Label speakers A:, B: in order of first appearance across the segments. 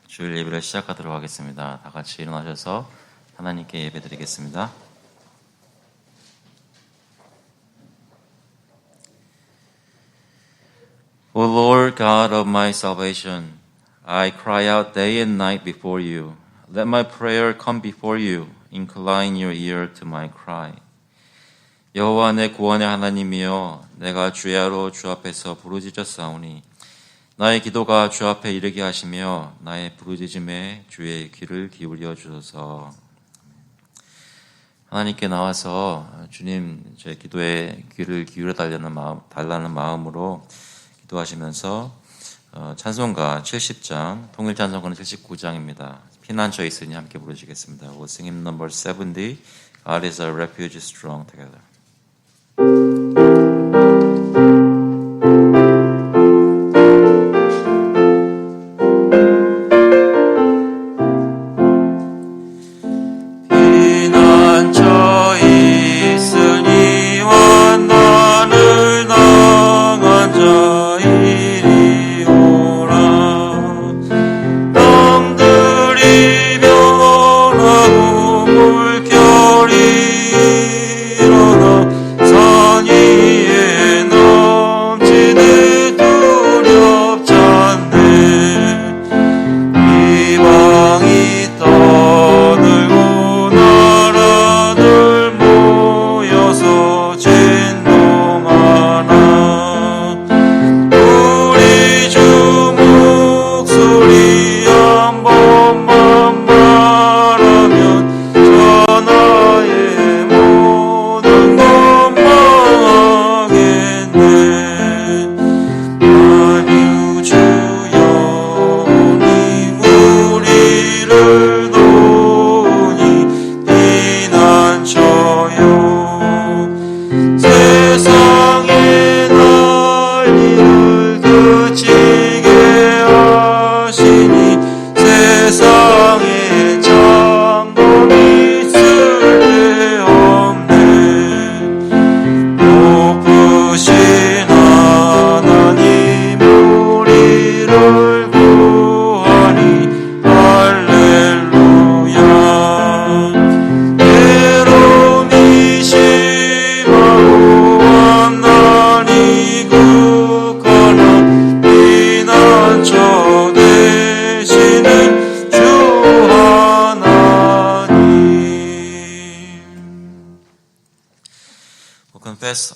A: 주일 예배를 시작하도록 하겠습니다. 다 같이 일어나셔서 하나님께 예배드리겠습니다. O Lord God of my salvation, I cry out day and night before you. Let my prayer come before you. Incline your ear to my cry. 여호와 내 구원의 하나님이여, 내가 주야로 주 앞에서 부르짖었사오니 나의 기도가 주 앞에 이르게 하시며 나의 부르짖음에 주의 귀를 기울여 주소서. 하나님께 나와서 주님 제 기도에 귀를 기울여 달라는 마음으로 기도하시면서 찬송가 70장, 통일 찬송가는 79장입니다. 피난처에 있으니 함께 부르시겠습니다. We'll sing hymn number 70, God is a refuge strong together.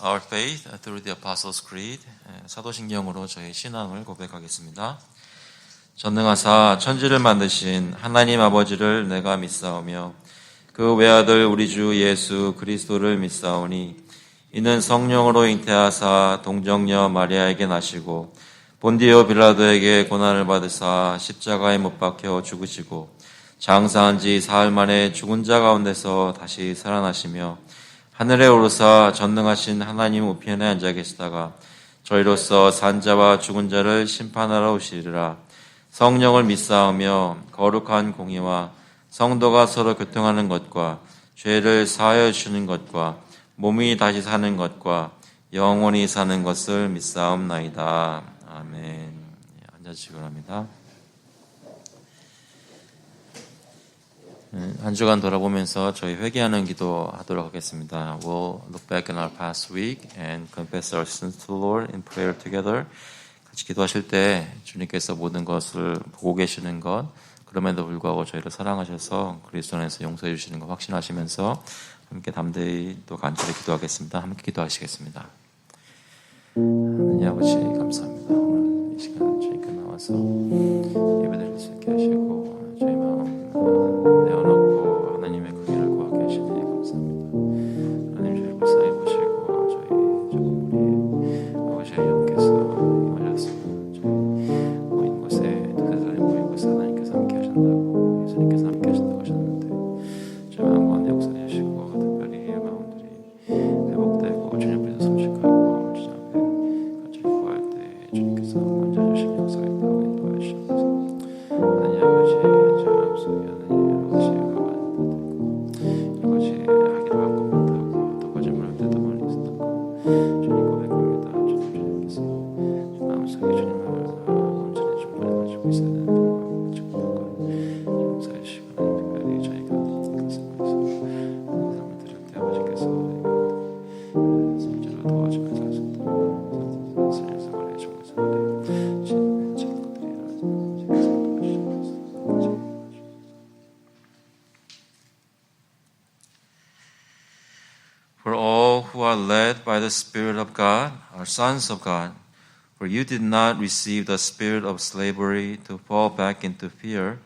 A: Our faith through the Apostles' Creed. 사도신경으로 저희 신앙을 고백하겠습니다. 전능하사 천지를 만드신 하나님 아버지를 내가 믿사오며 그 외아들 우리 주 예수 그리스도를 믿사오니 이는 성령으로 잉태하사 동정녀 마리아에게 나시고 본디오 빌라도에게 고난을 받으사 십자가에 못 박혀 죽으시고 장사한 지 사흘 만에 죽은 자 가운데서 다시 살아나시며 하늘에 오르사 전능하신 하나님 우편에 앉아 계시다가 저희로서 산자와 죽은 자를 심판하러 오시리라. 성령을 믿사오며 거룩한 공의와 성도가 서로 교통하는 것과 죄를 사하여 주시는 것과 몸이 다시 사는 것과 영원히 사는 것을 믿사옵나이다. 아멘. 앉아주시기 바랍니다. 한 주간 돌아보면서 저희 회개하는 기도 하도록 하겠습니다. We'll look back on our past week and confess our sins to the Lord in prayer together. 같이 기도하실 때 주님께서 모든 것을 보고 계시는 것, 그럼에도 불구하고 저희를 사랑하셔서 그리스도 안에서 용서해 주시는 것 확신하시면서 함께 담대히 또 간절히 기도하겠습니다. 함께 기도하시겠습니다. 하나님 아버지 감사합니다. 오늘 이 시간 주님께 나와서 예배드릴 수 있게 하시고 저희 마음 내어놓고 하나님의 크기를 구하게 하시니 감사합니다. 하나님 저희를 불쌍히 보시고 저희 조금 우리 아버지의 영께서 임하셔서 저희 모인 곳에 두세살이 모인 곳에 하나님께서 함께 하신다고 예수님께서 함께 하신다고 하셨는데 저희 마음 가운데 역사해 주시고 특별히 마음들이 회복되고 주님 앞에서 숨쉬고 주님 앞에 간절히 구할 때 주님께서 만져주시며 역사했다고 인도해 주셔서 하나님 led by the Spirit of God are sons of God. For you did not receive the spirit of slavery to fall back into fear,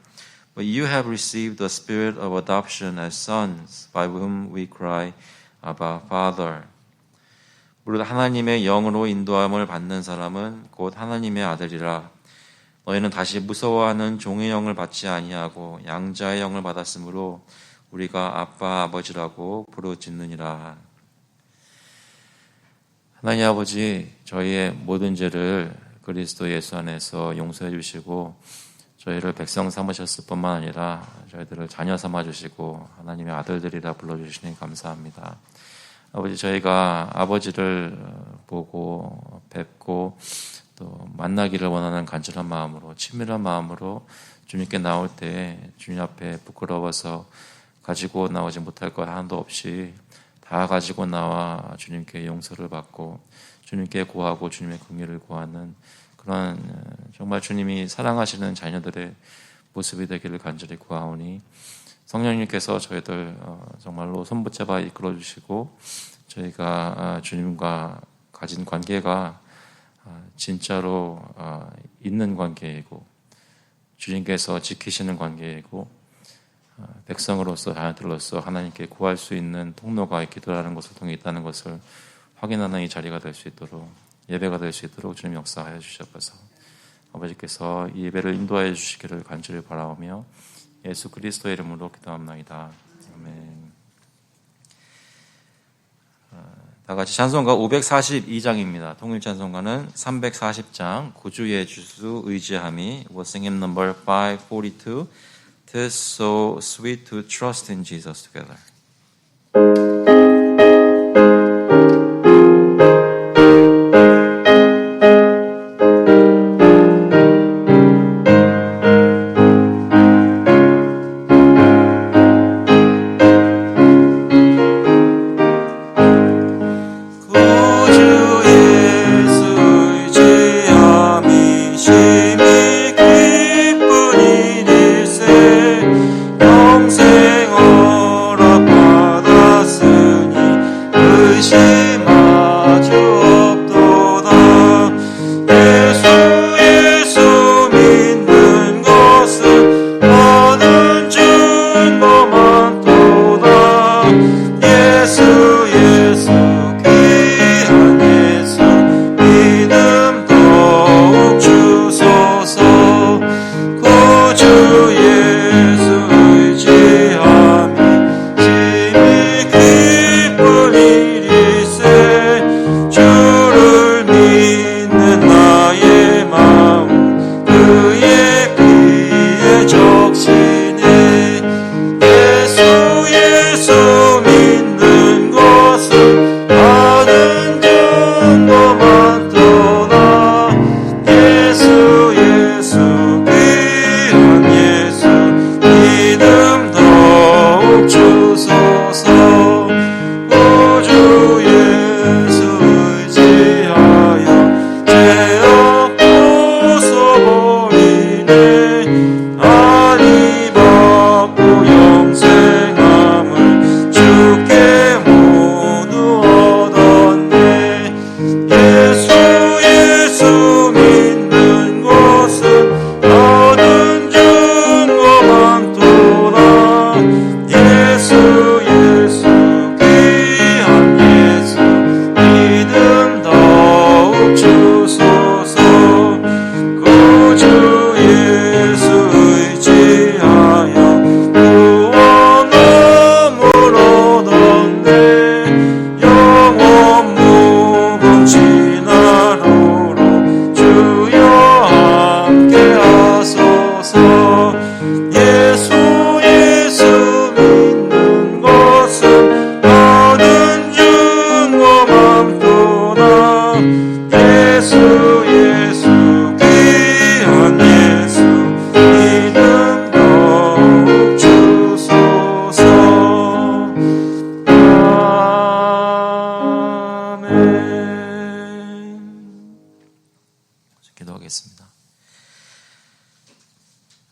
A: but you have received the spirit of adoption as sons, by whom we cry, Abba, Father. 무릇 하나님의 영으로 인도함을 받는 사람은 곧 하나님의 아들이라. 너희는 다시 무서워하는 종의 영을 받지 아니하고 양자의 영을 받았으므로 우리가 아빠, 아버지라고 부르짖느니라. 하나님 아버지, 저희의 모든 죄를 그리스도 예수 안에서 용서해 주시고 저희를 백성 삼으셨을 뿐만 아니라 저희들을 자녀 삼아 주시고 하나님의 아들들이라 불러주시니 감사합니다. 아버지, 저희가 아버지를 보고 뵙고 또 만나기를 원하는 간절한 마음으로, 친밀한 마음으로 주님께 나올 때 주님 앞에 부끄러워서 가지고 나오지 못할 것 하나도 없이 다 가지고 나와 주님께 용서를 받고 주님께 구하고 주님의 긍휼을 구하는 그런 정말 주님이 사랑하시는 자녀들의 모습이 되기를 간절히 구하오니 성령님께서 저희들 정말로 손붙잡아 이끌어 주시고 저희가 주님과 가진 관계가 진짜로 있는 관계이고 주님께서 지키시는 관계이고 백성으로서 자녀들로서 하나님께 구할 수 있는 통로가 기도라는 것을 통해 있다는 것을 확인하는 이 자리가 될 수 있도록, 예배가 될 수 있도록 주님 역사하여 주시옵소서. 아버지께서 이 예배를 인도하여 주시기를 간절히 바라오며 예수 그리스도의 이름으로 기도합나이다. 아멘. 다 같이 찬송가 542장입니다. 통일 찬송가는 340장 구주 예수 의지함이 We'll sing hymn number 542. Tis so sweet to trust in Jesus together.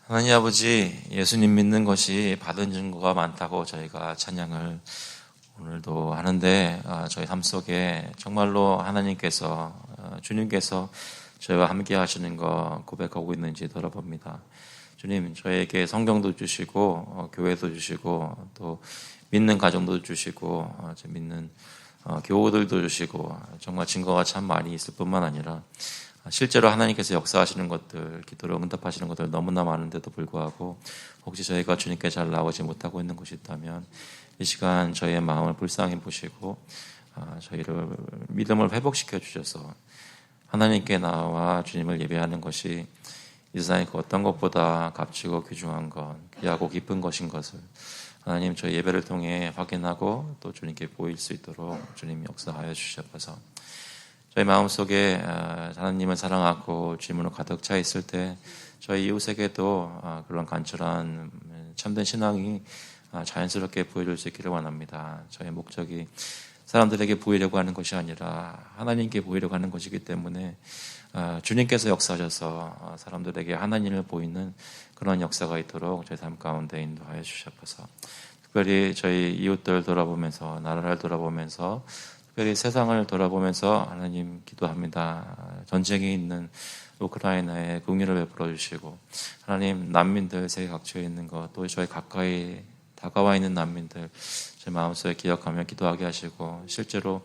B: 하나님 아버지, 예수님 믿는 것이 받은 증거가 많다고 저희가 찬양을
A: 오늘도 하는데 저희 삶 속에 정말로 하나님께서 주님께서 저희와 함께 하시는 거 고백하고 있는지 돌아봅니다. 주님, 저에게 성경도 주시고 교회도 주시고 또 믿는 가정도 주시고 믿는 교우들도 주시고 정말 증거가 참 많이 있을 뿐만 아니라 실제로 하나님께서 역사하시는 것들, 기도로 응답하시는 것들 너무나 많은데도 불구하고 혹시 저희가 주님께 잘 나오지 못하고 있는 것이 있다면 이 시간 저희의 마음을 불쌍히 보시고 저희를 믿음을 회복시켜 주셔서 하나님께 나와 주님을 예배하는 것이 이 세상의 그 어떤 것보다 값지고 귀중한 것, 귀하고 기쁜 것인 것을 하나님 저희 예배를 통해 확인하고 또 주님께 보일 수 있도록 주님 역사하여 주시옵소서. 저희 마음속에 하나님을 사랑하고 주님으로 가득 차 있을 때 저희 이웃에게도 그런 간절한 참된 신앙이 자연스럽게 보여줄 수 있기를 원합니다. 저의 목적이 사람들에게 보이려고 하는 것이 아니라 하나님께 보이려고 하는 것이기 때문에 주님께서 역사하셔서 사람들에게 하나님을 보이는 그런 역사가 있도록 저희 삶 가운데 인도하여 주시옵소서. 특별히 저희 이웃들 돌아보면서 나라를 돌아보면서 특별히 세상을 돌아보면서 하나님 기도합니다. 전쟁이 있는 우크라이나에 긍휼을 베풀어 주시고 하나님 난민들 세계 각처에 있는 것 또 저희 가까이 다가와 있는 난민들 제 마음속에 기억하며 기도하게 하시고 실제로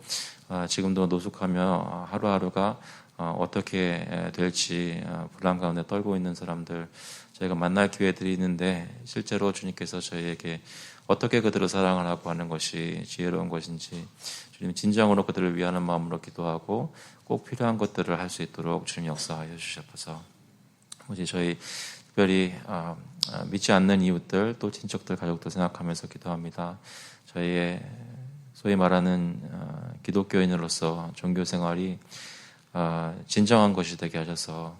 A: 지금도 노숙하며 하루하루가 어떻게 될지 불안 가운데 떨고 있는 사람들 저희가 만날 기회들이 있는데 실제로 주님께서 저희에게 어떻게 그들을 사랑을 하고 하는 것이 지혜로운 것인지 주님 진정으로 그들을 위하는 마음으로 기도하고 꼭 필요한 것들을 할 수 있도록 주님 역사하여 주시옵소서. 혹시 저희 특별히 믿지 않는 이웃들 또 친척들 가족들 생각하면서 기도합니다. 저희의 소위 말하는 기독교인으로서 종교 생활이 진정한 것이 되게 하셔서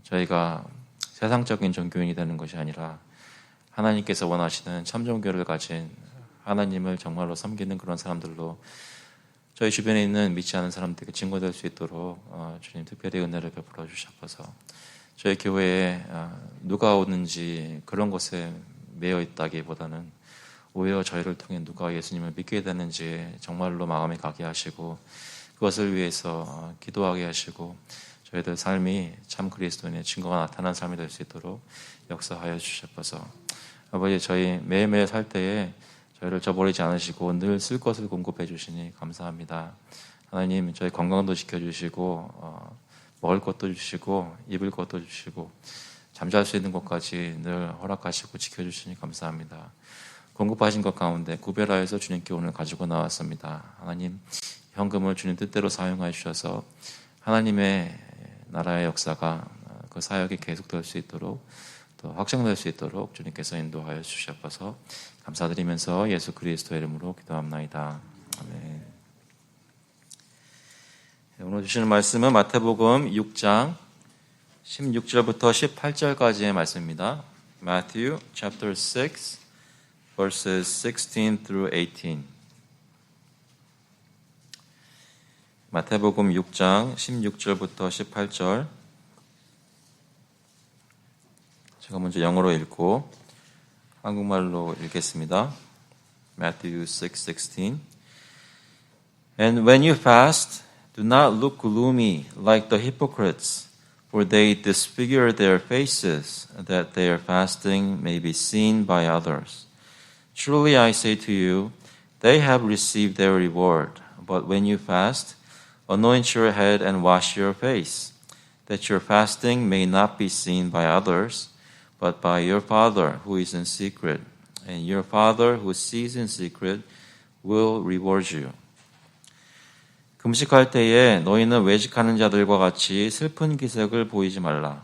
A: 저희가 세상적인 종교인이 되는 것이 아니라 하나님께서 원하시는 참 종교를 가진 하나님을 정말로 섬기는 그런 사람들로 저희 주변에 있는 믿지 않은 사람들에게 증거될 수 있도록 주님 특별히 은혜를 베풀어 주셔서 저희 교회에 누가 오는지 그런 것에 매여 있다기보다는 오히려 저희를 통해 누가 예수님을 믿게 되는지 정말로 마음에 가게 하시고 그것을 위해서 기도하게 하시고 저희들 삶이 참 그리스도인의 증거가 나타난 삶이 될 수 있도록 역사하여 주셔서 아버지 저희 매일매일 살 때에 저희를 저버리지 않으시고 늘 쓸 것을 공급해 주시니 감사합니다. 하나님 저희 건강도 지켜주시고 먹을 것도 주시고 입을 것도 주시고 잠잘 수 있는 곳까지 늘 허락하시고 지켜주시니 감사합니다. 공급하신 것 가운데 구별하여서 주님께 오늘 가지고 나왔습니다. 하나님 현금을 주님 뜻대로 사용하여 주셔서 하나님의 나라의 역사가 그 사역이 계속될 수 있도록 또 확장될 수 있도록 주님께서 인도하여 주셔서 감사드리면서 예수 그리스도의 이름으로 기도합나이다. 아멘. 오늘 주시는 말씀은 마태복음 6장 16절부터 18절까지의 말씀입니다. Matthew chapter 6 verses 16 through 18. 마태복음 6장 16절부터 18절. 제가 먼저 영어로 읽고 한국말로 읽겠습니다. Matthew 6:16. And when you fast, do not look gloomy like the hypocrites, for they disfigure their faces, that their fasting may be seen by others. Truly I say to you, they have received their reward. But when you fast, anoint your head and wash your face, that your fasting may not be seen by others, but by your Father who is in secret. And your Father who sees in secret will reward you. 금식할 때에 너희는 외식하는 자들과 같이 슬픈 기색을 보이지 말라.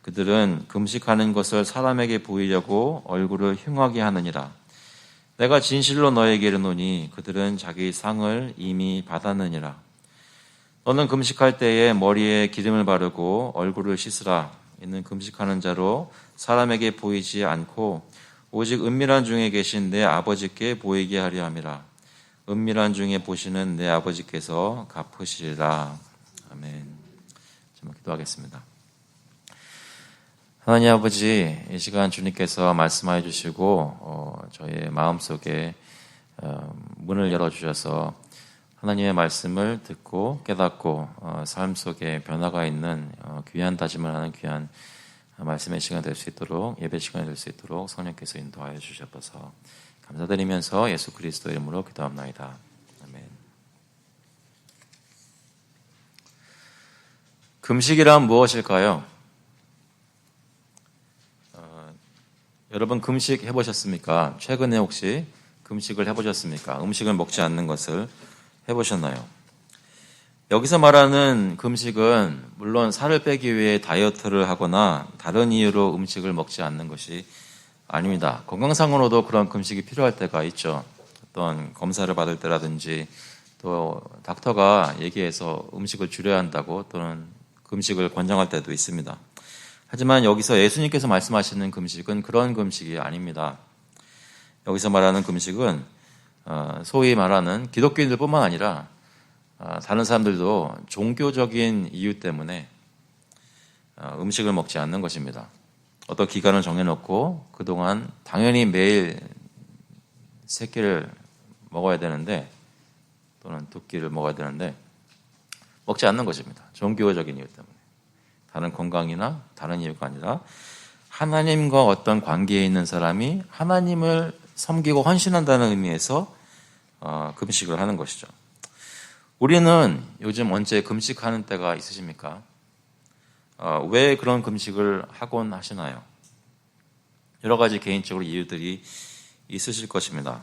A: 그들은 금식하는 것을 사람에게 보이려고 얼굴을 흉하게 하느니라. 내가 진실로 너에게 이르노니 그들은 자기 상을 이미 받았느니라. 너는 금식할 때에 머리에 기름을 바르고 얼굴을 씻으라. 이는 금식하는 자로 사람에게 보이지 않고 오직 은밀한 중에 계신 내 아버지께 보이게 하려 함이라. 은밀한 중에 보시는 내 아버지께서 갚으시리라. 아멘. 정말 기도하겠습니다. 하나님 아버지, 이 시간 주님께서 말씀하여 주시고 저희의 마음속에 문을 열어주셔서 하나님의 말씀을 듣고 깨닫고 삶 속에 변화가 있는 귀한 다짐을 하는 귀한 말씀의 시간 될 수 있도록, 예배 시간이 될 수 있도록 성령께서 인도하여 주셔서 감사드리면서 예수 그리스도 이름으로 기도합나이다. 아멘. 금식이란 무엇일까요? 여러분 금식 해보셨습니까? 최근에 혹시 금식을 해보셨습니까? 음식을 먹지 않는 것을 해보셨나요? 여기서 말하는 금식은 물론 살을 빼기 위해 다이어트를 하거나 다른 이유로 음식을 먹지 않는 것이 아닙니다. 건강상으로도 그런 금식이 필요할 때가 있죠. 어떤 검사를 받을 때라든지 또 닥터가 얘기해서 음식을 줄여야 한다고 또는 금식을 권장할 때도 있습니다. 하지만 여기서 예수님께서 말씀하시는 금식은 그런 금식이 아닙니다. 여기서 말하는 금식은 소위 말하는 기독교인들뿐만 아니라 다른 사람들도 종교적인 이유 때문에 음식을 먹지 않는 것입니다. 어떤 기간을 정해놓고 그동안 당연히 매일 3끼를 먹어야 되는데 또는 2끼를 먹어야 되는데 먹지 않는 것입니다. 종교적인 이유 때문에. 다른 건강이나 다른 이유가 아니라 하나님과 어떤 관계에 있는 사람이 하나님을 섬기고 헌신한다는 의미에서 금식을 하는 것이죠. 우리는 요즘 언제 금식하는 때가 있으십니까? 왜 그런 금식을 하곤 하시나요? 여러 가지 개인적으로 이유들이 있으실 것입니다.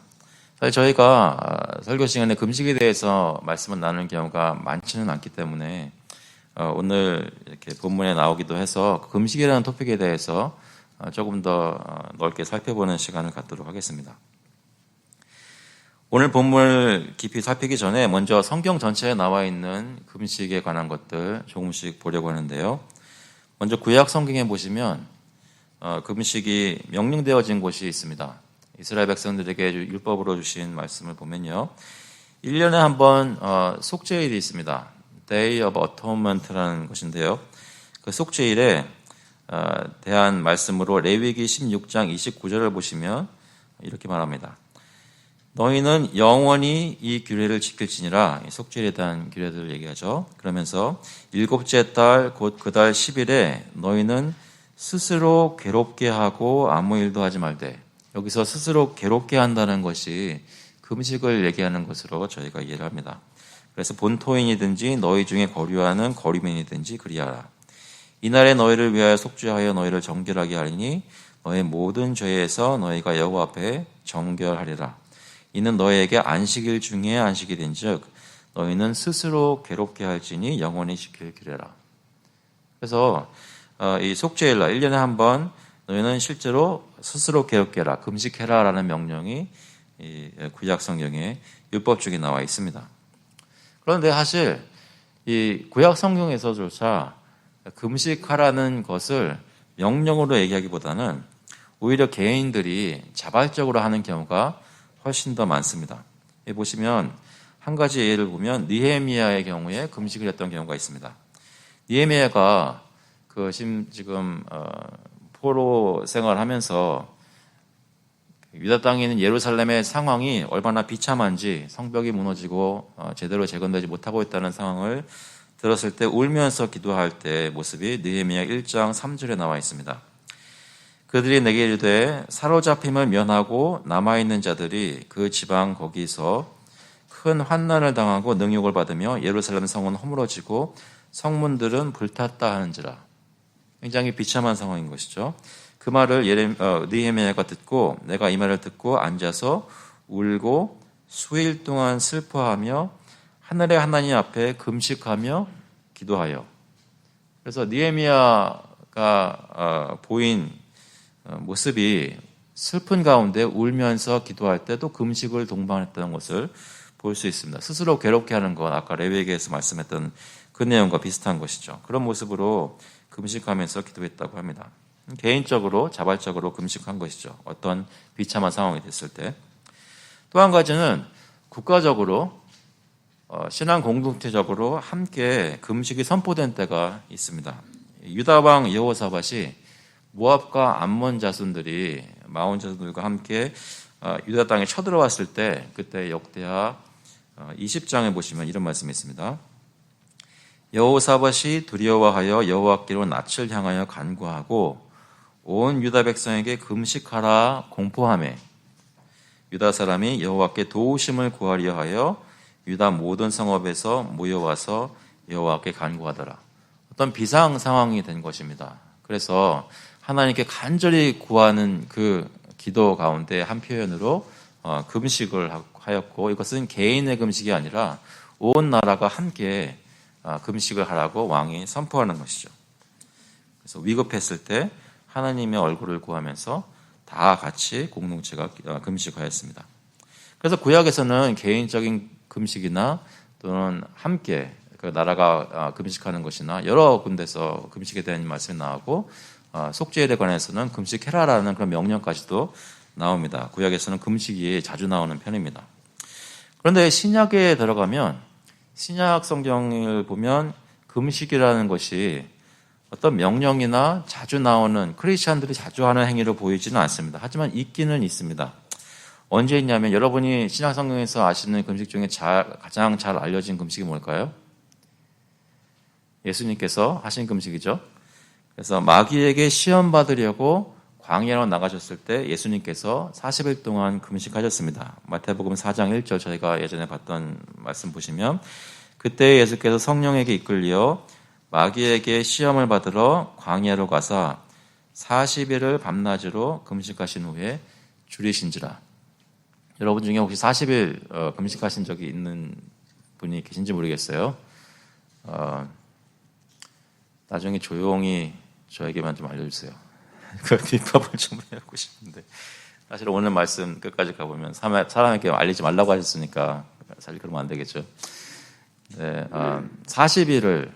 A: 사실 저희가 설교 시간에 금식에 대해서 말씀을 나누는 경우가 많지는 않기 때문에 오늘 이렇게 본문에 나오기도 해서 금식이라는 토픽에 대해서 조금 더 넓게 살펴보는 시간을 갖도록 하겠습니다. 오늘 본문을 깊이 살피기 전에 먼저 성경 전체에 나와 있는 금식에 관한 것들 조금씩 보려고 하는데요. 먼저 구약 성경에 보시면 금식이 명령되어진 곳이 있습니다. 이스라엘 백성들에게 율법으로 주신 말씀을 보면요. 1년에 한 번 속죄일이 있습니다. Day of Atonement라는 것인데요. 그 속죄일에 대한 말씀으로 레위기 16장 29절을 보시면 이렇게 말합니다. 너희는 영원히 이 규례를 지킬지니라. 속죄일에 대한 규례들을 얘기하죠. 그러면서 7째 달 곧 그 달 10일에 너희는 스스로 괴롭게 하고 아무 일도 하지 말되. 여기서 스스로 괴롭게 한다는 것이 금식을 얘기하는 것으로 저희가 이해를 합니다. 그래서 본토인이든지 너희 중에 거류하는 거류민이든지 그리하라. 이날에 너희를 위하여 속죄하여 너희를 정결하게 하리니 너희 모든 죄에서 너희가 여호와 앞에 정결하리라. 이는 너희에게 안식일 중에 안식일인즉 너희는 스스로 괴롭게 할지니 영원히 지킬 규례라. 그래서 이 속죄일날 1년에 한 번 너희는 실제로 스스로 괴롭게 해라, 금식해라라는 명령이 이 구약 성경에 율법 중에 나와 있습니다. 그런데 사실 이 구약 성경에서조차 금식하라는 것을 명령으로 얘기하기보다는 오히려 개인들이 자발적으로 하는 경우가 훨씬 더 많습니다. 여기 보시면 한 가지 예를 보면 느헤미야의 경우에 금식을 했던 경우가 있습니다. 느헤미야가 지금 포로 생활하면서 유다 땅에 있는 예루살렘의 상황이 얼마나 비참한지, 성벽이 무너지고 제대로 재건되지 못하고 있다는 상황을 들었을 때 울면서 기도할 때 모습이 느헤미야 1장 3절에 나와 있습니다. 그들이 내게 이르되 사로잡힘을 면하고 남아있는 자들이 그 지방 거기서 큰 환난을 당하고 능욕을 받으며 예루살렘 성은 허물어지고 성문들은 불탔다 하는지라. 굉장히 비참한 상황인 것이죠. 그 말을 느헤미야가 듣고 내가 이 말을 듣고 앉아서 울고 수일 동안 슬퍼하며 하늘의 하나님 앞에 금식하며 기도하여. 그래서 느헤미야가 보인 모습이 슬픈 가운데 울면서 기도할 때 또 금식을 동반했다는 것을 볼 수 있습니다. 스스로 괴롭게 하는 것, 아까 레위기에서 말씀했던 그 내용과 비슷한 것이죠. 그런 모습으로 금식하면서 기도했다고 합니다. 개인적으로 자발적으로 금식한 것이죠. 어떤 비참한 상황이 됐을 때. 또 한 가지는 국가적으로 신앙 공동체적으로 함께 금식이 선포된 때가 있습니다. 유다 왕 여호사밧이 모압과 암몬 자손들이 마온 자손들과 함께 유다 땅에 쳐들어왔을 때 그때 역대하 20장에 보시면 이런 말씀이 있습니다. 여호사밧이 두려워하여 여호와께로 낯을 향하여 간구하고 온 유다 백성에게 금식하라 공포하매 유다 사람이 여호와께 도우심을 구하려 하여 유다 모든 성읍에서 모여와서 여호와께 간구하더라. 어떤 비상 상황이 된 것입니다. 그래서 하나님께 간절히 구하는 그 기도 가운데 한 표현으로 금식을 하였고, 이것은 개인의 금식이 아니라 온 나라가 함께 금식을 하라고 왕이 선포하는 것이죠. 그래서 위급했을 때 하나님의 얼굴을 구하면서 다 같이 공동체가 금식하였습니다. 그래서 구약에서는 개인적인 금식이나 또는 함께 그 나라가 금식하는 것이나 여러 군데서 금식에 대한 말씀이 나오고, 속죄에 관해서는 금식해라라는 그런 명령까지도 나옵니다. 구약에서는 금식이 자주 나오는 편입니다. 그런데 신약에 들어가면, 신약 성경을 보면 금식이라는 것이 어떤 명령이나 자주 나오는 크리스찬들이 자주 하는 행위로 보이지는 않습니다. 하지만 있기는 있습니다. 언제 있냐면, 여러분이 신약 성경에서 아시는 금식 중에 가장 잘 알려진 금식이 뭘까요? 예수님께서 하신 금식이죠. 그래서 마귀에게 시험 받으려고 광야로 나가셨을 때 예수님께서 40일 동안 금식하셨습니다. 마태복음 4장 1절 저희가 예전에 봤던 말씀 보시면, 그때 예수께서 성령에게 이끌려 마귀에게 시험을 받으러 광야로 가사 40일을 밤낮으로 금식하신 후에 줄이신지라. 여러분 중에 혹시 40일 금식하신 적이 있는 분이 계신지 모르겠어요. 나중에 조용히 저에게만 좀 알려주세요. 그 비법을 좀 배우고 싶은데, 사실 오늘 말씀 끝까지 가보면 사람에게 알리지 말라고 하셨으니까 사실 그러면 안 되겠죠. 네, 40일을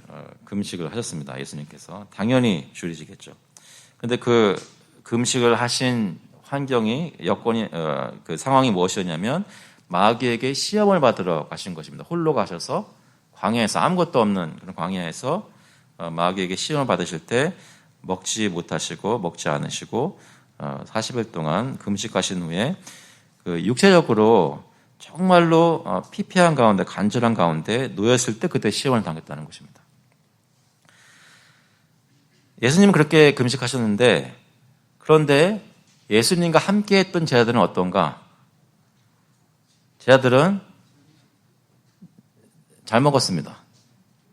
A: 금식을 하셨습니다. 예수님께서. 당연히 줄이시겠죠. 근데 그 금식을 하신 환경이, 여건이, 그 상황이 무엇이었냐면, 마귀에게 시험을 받으러 가신 것입니다. 홀로 가셔서 광야에서, 아무것도 없는 그런 광야에서 마귀에게 시험을 받으실 때 먹지 못하시고 먹지 않으시고 40일 동안 금식하신 후에 그 육체적으로 정말로 피폐한 가운데, 간절한 가운데 놓였을 때 그때 시험을 당했다는 것입니다. 예수님은 그렇게 금식하셨는데, 그런데 예수님과 함께 했던 제자들은 어떤가? 제자들은 잘 먹었습니다.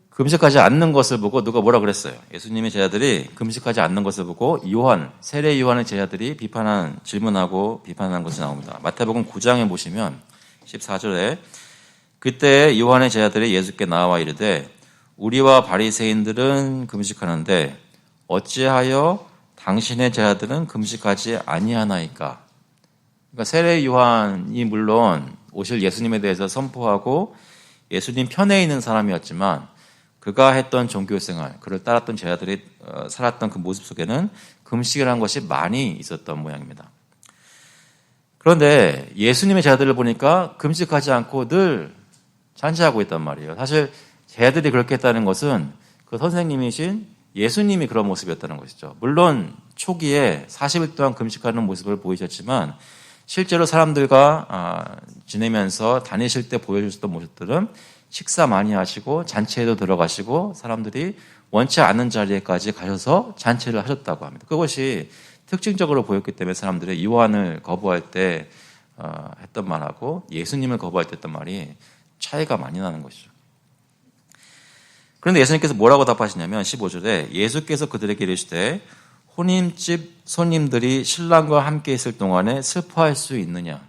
A: 금식하지 않는 것을 보고 누가 뭐라 그랬어요? 예수님의 제자들이 금식하지 않는 것을 보고 세례 요한의 제자들이 질문하고 비판하는 것이 나옵니다. 마태복음 9장에 보시면 14절에 그때 요한의 제자들이 예수께 나와 이르되 우리와 바리새인들은 금식하는데 어찌하여 당신의 제자들은 금식하지 아니하나이까? 그러니까 세례 요한이 물론 오실 예수님에 대해서 선포하고 예수님 편에 있는 사람이었지만, 그가 했던 종교생활, 그를 따랐던 제자들이 살았던 그 모습 속에는 금식이라는 것이 많이 있었던 모양입니다. 그런데 예수님의 제자들을 보니까 금식하지 않고 늘 잔치하고 있단 말이에요. 사실 제자들이 그렇게 했다는 것은 그 선생님이신 예수님이 그런 모습이었다는 것이죠. 물론 초기에 40일 동안 금식하는 모습을 보이셨지만, 실제로 사람들과 지내면서 다니실 때 보여주셨던 모습들은 식사 많이 하시고 잔치에도 들어가시고 사람들이 원치 않는 자리에까지 가셔서 잔치를 하셨다고 합니다. 그것이 특징적으로 보였기 때문에 사람들이 요한을 거부할 때 했던 말하고 예수님을 거부할 때 했던 말이 차이가 많이 나는 것이죠. 그런데 예수님께서 뭐라고 답하시냐면 15절에 예수께서 그들에게 이르시되 혼인집 손님들이 신랑과 함께 있을 동안에 슬퍼할 수 있느냐?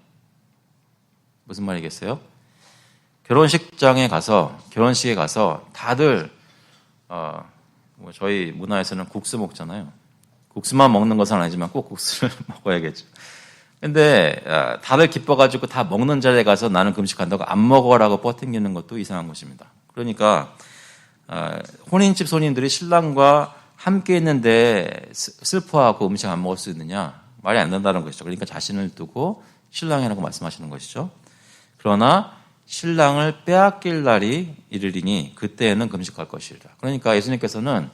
A: 무슨 말이겠어요? 결혼식에 가서 다들 저희 문화에서는 국수 먹잖아요. 국수만 먹는 것은 아니지만 꼭 국수를 먹어야겠죠. 근데 다들 기뻐가지고 다 먹는 자리에 가서 나는 금식한다고 안 먹어라고 버팅기는 것도 이상한 것입니다. 그러니까 혼인집 손님들이 신랑과 함께 있는데 슬퍼하고 음식 안 먹을 수 있느냐? 말이 안 된다는 것이죠. 그러니까 자신을 두고 신랑이라고 말씀하시는 것이죠. 그러나 신랑을 빼앗길 날이 이르리니 그때에는 금식할 것이리라. 그러니까 예수님께서는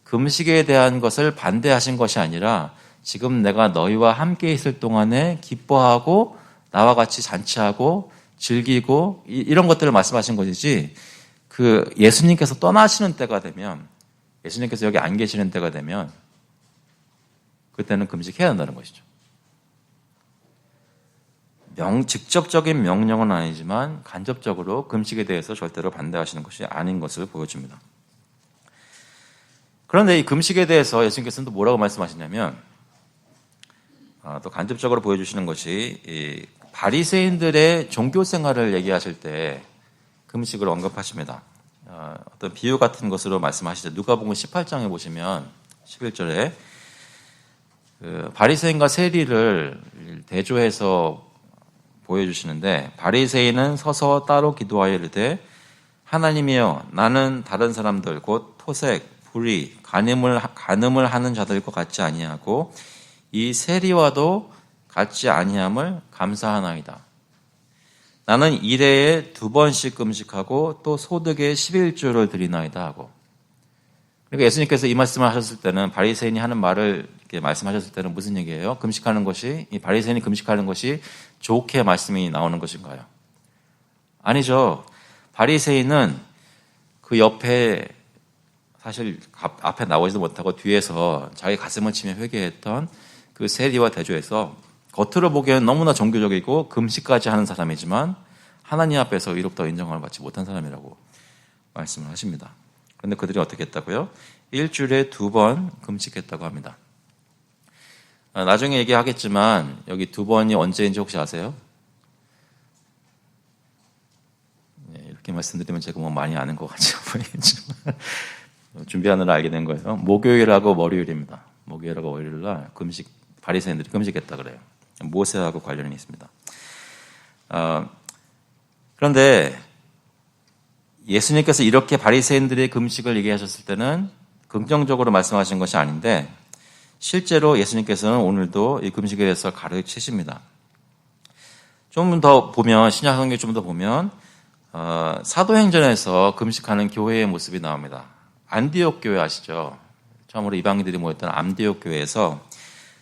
A: 금식에 대한 것을 반대하신 것이 아니라 지금 내가 너희와 함께 있을 동안에 기뻐하고 나와 같이 잔치하고 즐기고 이런 것들을 말씀하신 것이지 그 예수님께서 떠나시는 때가 되면 예수님께서 여기 안 계시는 때가 되면 그때는 금식해야 한다는 것이죠. 직접적인 명령은 아니지만 간접적으로 금식에 대해서 절대로 반대하시는 것이 아닌 것을 보여줍니다. 그런데 이 금식에 대해서 예수님께서는 또 뭐라고 말씀하시냐면 또 간접적으로 보여주시는 것이 이 바리새인들의 종교 생활을 얘기하실 때 금식을 언급하십니다. 어떤 비유 같은 것으로 말씀하시죠. 누가복음 18장에 보시면 11절에 그 바리새인과 세리를 대조해서 보여주시는데 바리새인은 서서 따로 기도하여 이르되 하나님이여 나는 다른 사람들 곧 토색, 불의, 간음을 하는 자들과 같지 아니하고 이 세리와도 같지 아니함을 감사하나이다. 나는 일해에 2번씩 금식하고 또 소득의 11조를 드리나이다 하고. 그러니까 예수님께서 이 말씀을 하셨을 때는 바리새인이 하는 말을 이렇게 말씀하셨을 때는 무슨 얘기예요? 금식하는 것이 이 바리새인이 금식하는 것이 좋게 말씀이 나오는 것인가요? 아니죠. 바리새인은 그 옆에 사실 앞에 나오지도 못하고 뒤에서 자기 가슴을 치며 회개했던 그 세리와 대조해서 겉으로 보기에는 너무나 종교적이고 금식까지 하는 사람이지만 하나님 앞에서 의롭다고 인정을 받지 못한 사람이라고 말씀을 하십니다. 그런데 그들이 어떻게 했다고요? 일주일에 2번 금식했다고 합니다. 나중에 얘기하겠지만 여기 2번이 언제인지 혹시 아세요? 네, 이렇게 말씀드리면 제가 뭐 많이 아는 것 같이 보이겠지만 준비하느라 알게 된 거예요. 목요일하고 월요일입니다. 목요일하고 월요일날 바리새인들이 금식했다 그래요. 모세하고 관련이 있습니다. 그런데 예수님께서 이렇게 바리새인들의 금식을 얘기하셨을 때는 긍정적으로 말씀하신 것이 아닌데 실제로 예수님께서는 오늘도 이 금식에 대해서 가르치십니다. 좀 더 보면 신약 성경 좀 더 보면 사도행전에서 금식하는 교회의 모습이 나옵니다. 안디옥 교회 아시죠? 처음으로 이방인들이 모였던 안디옥 교회에서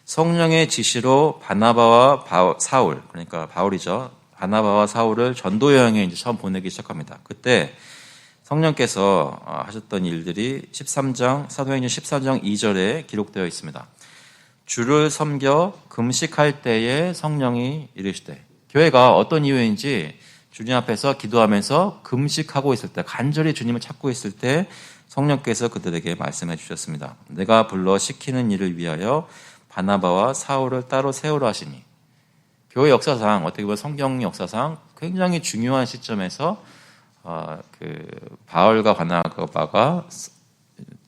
A: 성령의 지시로 바나바와 사울, 그러니까 바울이죠. 바나바와 사울을 전도 여행에 이제 처음 보내기 시작합니다. 그때 성령께서 하셨던 일들이 사도행전 13장 2절에 기록되어 있습니다. 주를 섬겨 금식할 때에 성령이 이르시되, 교회가 어떤 이유인지 주님 앞에서 기도하면서 금식하고 있을 때, 간절히 주님을 찾고 있을 때 성령께서 그들에게 말씀해 주셨습니다. 내가 불러 시키는 일을 위하여 바나바와 사울을 따로 세우라 하시니. 교회 역사상, 어떻게 보면 성경 역사상 굉장히 중요한 시점에서 바울과 바나바가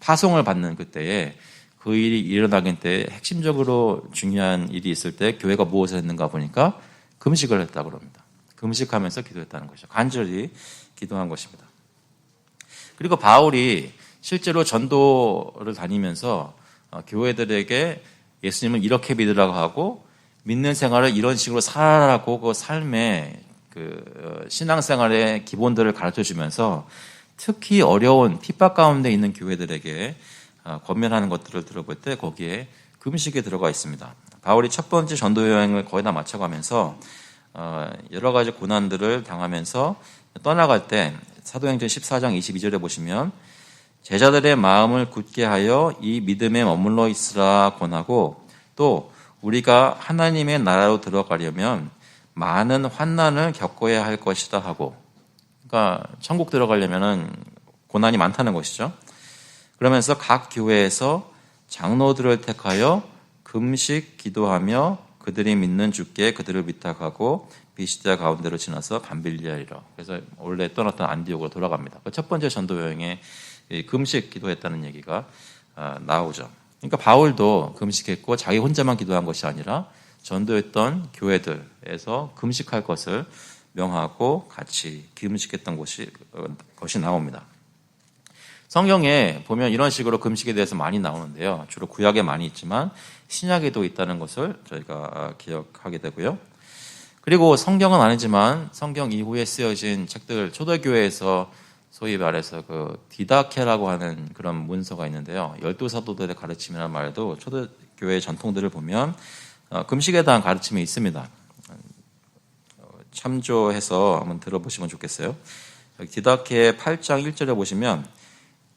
A: 파송을 받는 그때에 그 일이 일어나긴 때 핵심적으로 중요한 일이 있을 때 교회가 무엇을 했는가 보니까 금식을 했다고 합니다. 금식하면서 기도했다는 것이죠. 간절히 기도한 것입니다. 그리고 바울이 실제로 전도를 다니면서 교회들에게 예수님을 이렇게 믿으라고 하고 믿는 생활을 이런 식으로 살아라고 그 삶의 신앙생활의 기본들을 가르쳐 주면서 특히 어려운 핍박 가운데 있는 교회들에게 권면하는 것들을 들어볼 때 거기에 금식에 들어가 있습니다. 바울이 첫 번째 전도 여행을 거의 다 마쳐가면서 여러 가지 고난들을 당하면서 떠나갈 때 사도행전 14장 22절에 보시면 제자들의 마음을 굳게 하여 이 믿음에 머물러 있으라 권하고 또 우리가 하나님의 나라로 들어가려면 많은 환난을 겪어야 할 것이다 하고, 그러니까 천국 들어가려면은 고난이 많다는 것이죠. 그러면서 각 교회에서 장로들을 택하여 금식 기도하며 그들이 믿는 주께 그들을 위탁하고 비시디아 가운데로 지나서 밤빌리하리라. 그래서 원래 떠났던 안디옥으로 돌아갑니다. 첫 번째 전도 여행에 금식 기도했다는 얘기가 나오죠. 그러니까 바울도 금식했고 자기 혼자만 기도한 것이 아니라 전도했던 교회들에서 금식할 것을 명하고 같이 금식했던 것이 나옵니다. 성경에 보면 이런 식으로 금식에 대해서 많이 나오는데요. 주로 구약에 많이 있지만 신약에도 있다는 것을 저희가 기억하게 되고요. 그리고 성경은 아니지만 성경 이후에 쓰여진 책들, 초대교회에서 소위 말해서 디다케라고 하는 그런 문서가 있는데요. 12사도들의 가르침이라는 말도 초대교회의 전통들을 보면 금식에 대한 가르침이 있습니다. 참조해서 한번 들어보시면 좋겠어요. 여기 디다케 8장 1절에 보시면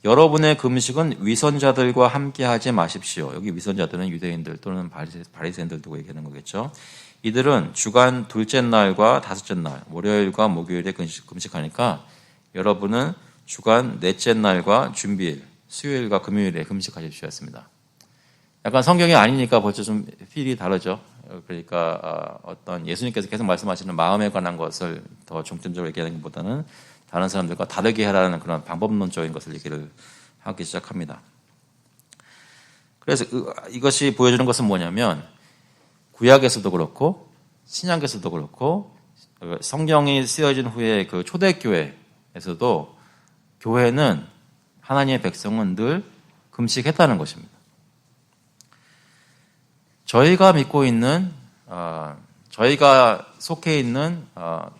A: 여러분의 금식은 위선자들과 함께하지 마십시오. 여기 위선자들은 유대인들 또는 바리새인들 두고 얘기하는 거겠죠. 이들은 주간 둘째 날과 다섯째 날, 월요일과 목요일에 금식하니까 여러분은 주간 넷째 날과 준비일, 수요일과 금요일에 금식하십시오 했습니다. 약간 성경이 아니니까 벌써 좀 필이 다르죠. 그러니까 어떤 예수님께서 계속 말씀하시는 마음에 관한 것을 더 중점적으로 얘기하는 것보다는 다른 사람들과 다르게 하라는 그런 방법론적인 것을 얘기를 하기 시작합니다. 그래서 이것이 보여주는 것은 뭐냐면 구약에서도 그렇고 신약에서도 그렇고 성경이 쓰여진 후에 그 초대교회에서도 교회는 하나님의 백성은 늘 금식했다는 것입니다. 저희가 믿고 있는 저희가 속해 있는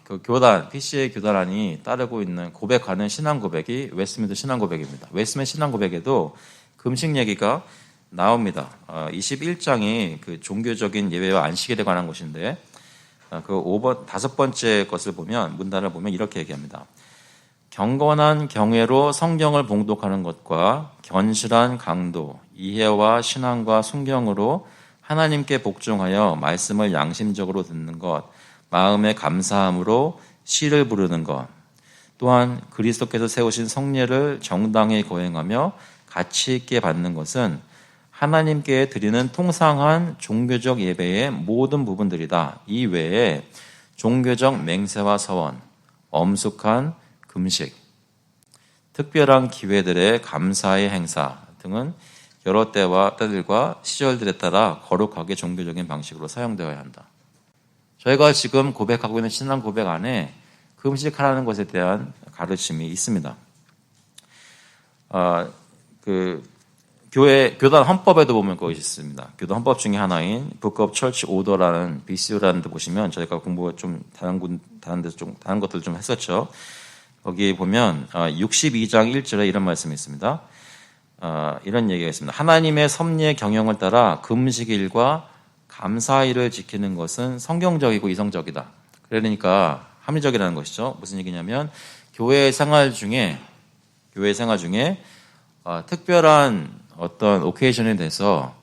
A: 그 교단, PCA 교단이 따르고 있는 고백하는 신앙 고백이 웨스트민스터 신앙 고백입니다. 웨스트민스터 신앙 고백에도 금식 얘기가 나옵니다. 21장이 그 종교적인 예배와 안식일에 관한 것인데 그 다섯 번째 것을 보면 문단을 보면 이렇게 얘기합니다. 경건한 경외로 성경을 봉독하는 것과 견실한 강도, 이해와 신앙과 순경으로 하나님께 복종하여 말씀을 양심적으로 듣는 것, 마음의 감사함으로 시를 부르는 것, 또한 그리스도께서 세우신 성례를 정당히 거행하며 가치 있게 받는 것은 하나님께 드리는 통상한 종교적 예배의 모든 부분들이다. 이 외에 종교적 맹세와 서원, 엄숙한 금식, 특별한 기회들의 감사의 행사 등은 여러 때들과 시절들에 따라 거룩하게 종교적인 방식으로 사용되어야 한다. 저희가 지금 고백하고 있는 신앙 고백 안에 금식하라는 것에 대한 가르침이 있습니다. 교단 헌법에도 보면 그것이 있습니다. 교단 헌법 중에 하나인 Book of Church Order라는 BCO라는 데 보시면 저희가 공부 좀 다른 것들 좀 했었죠. 거기 보면 62장 1절에 이런 말씀이 있습니다. 이런 얘기가 있습니다. 하나님의 섭리의 경영을 따라 금식일과 감사일을 지키는 것은 성경적이고 이성적이다. 그러니까 합리적이라는 것이죠. 무슨 얘기냐면 교회 생활 중에 특별한 어떤 오케이션에 대해서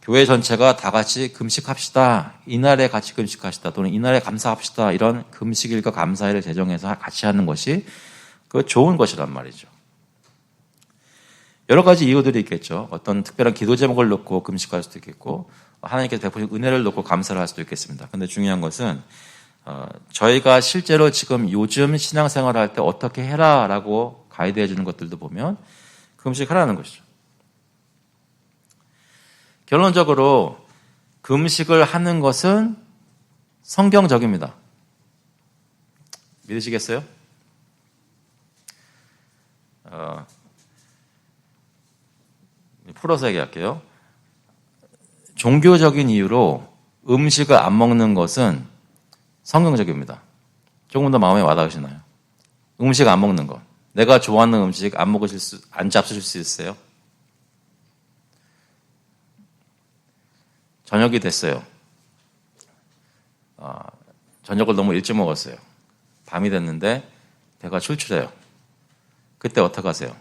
A: 교회 전체가 다 같이 금식합시다. 이날에 같이 금식합시다. 또는 이날에 감사합시다. 이런 금식일과 감사일을 제정해서 같이 하는 것이 그 좋은 것이란 말이죠. 여러 가지 이유들이 있겠죠. 어떤 특별한 기도 제목을 놓고 금식할 수도 있겠고 하나님께서 베푸신 은혜를 놓고 감사를 할 수도 있겠습니다. 그런데 중요한 것은 저희가 실제로 지금 요즘 신앙생활을 할 때 어떻게 해라라고 가이드해 주는 것들도 보면 금식하라는 것이죠. 결론적으로 금식을 하는 것은 성경적입니다. 믿으시겠어요? 풀어서 얘기할게요. 종교적인 이유로 음식을 안 먹는 것은 성경적입니다. 조금 더 마음에 와닿으시나요? 음식 안 먹는 것. 내가 좋아하는 음식 안 잡수실 수 있어요? 저녁이 됐어요. 저녁을 너무 일찍 먹었어요. 밤이 됐는데 배가 출출해요. 그때 어떡하세요?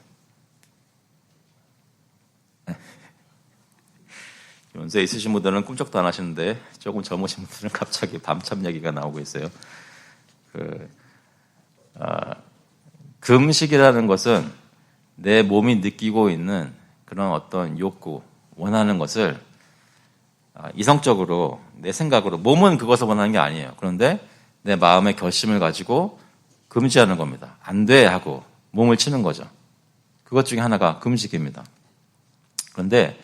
A: 연세 있으신 분들은 꿈쩍도 안 하시는데 조금 젊으신 분들은 갑자기 밤참 얘기가 나오고 있어요. 금식이라는 것은 내 몸이 느끼고 있는 그런 어떤 욕구, 원하는 것을 이성적으로 내 생각으로 몸은 그것을 원하는 게 아니에요. 그런데 내 마음의 결심을 가지고 금지하는 겁니다. 안 돼 하고 몸을 치는 거죠. 그것 중에 하나가 금식입니다. 그런데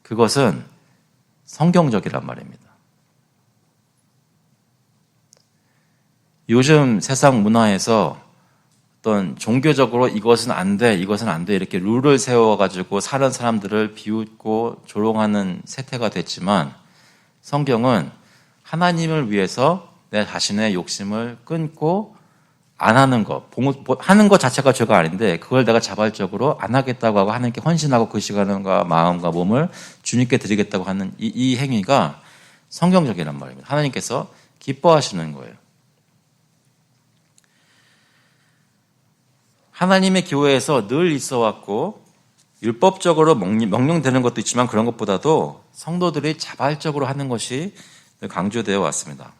A: 그것은 성경적이란 말입니다. 요즘 세상 문화에서 어떤 종교적으로 이것은 안 돼, 이것은 안 돼 이렇게 룰을 세워가지고 사는 사람들을 비웃고 조롱하는 세태가 됐지만 성경은 하나님을 위해서 내 자신의 욕심을 끊고 안 하는 것, 하는 것 자체가 죄가 아닌데 그걸 내가 자발적으로 안 하겠다고 하고 하나님께 헌신하고 그 시간과 마음과 몸을 주님께 드리겠다고 하는 이 행위가 성경적이란 말입니다. 하나님께서 기뻐하시는 거예요. 하나님의 교회에서 늘 있어 왔고 율법적으로 명령되는 것도 있지만 그런 것보다도 성도들이 자발적으로 하는 것이 강조되어 왔습니다.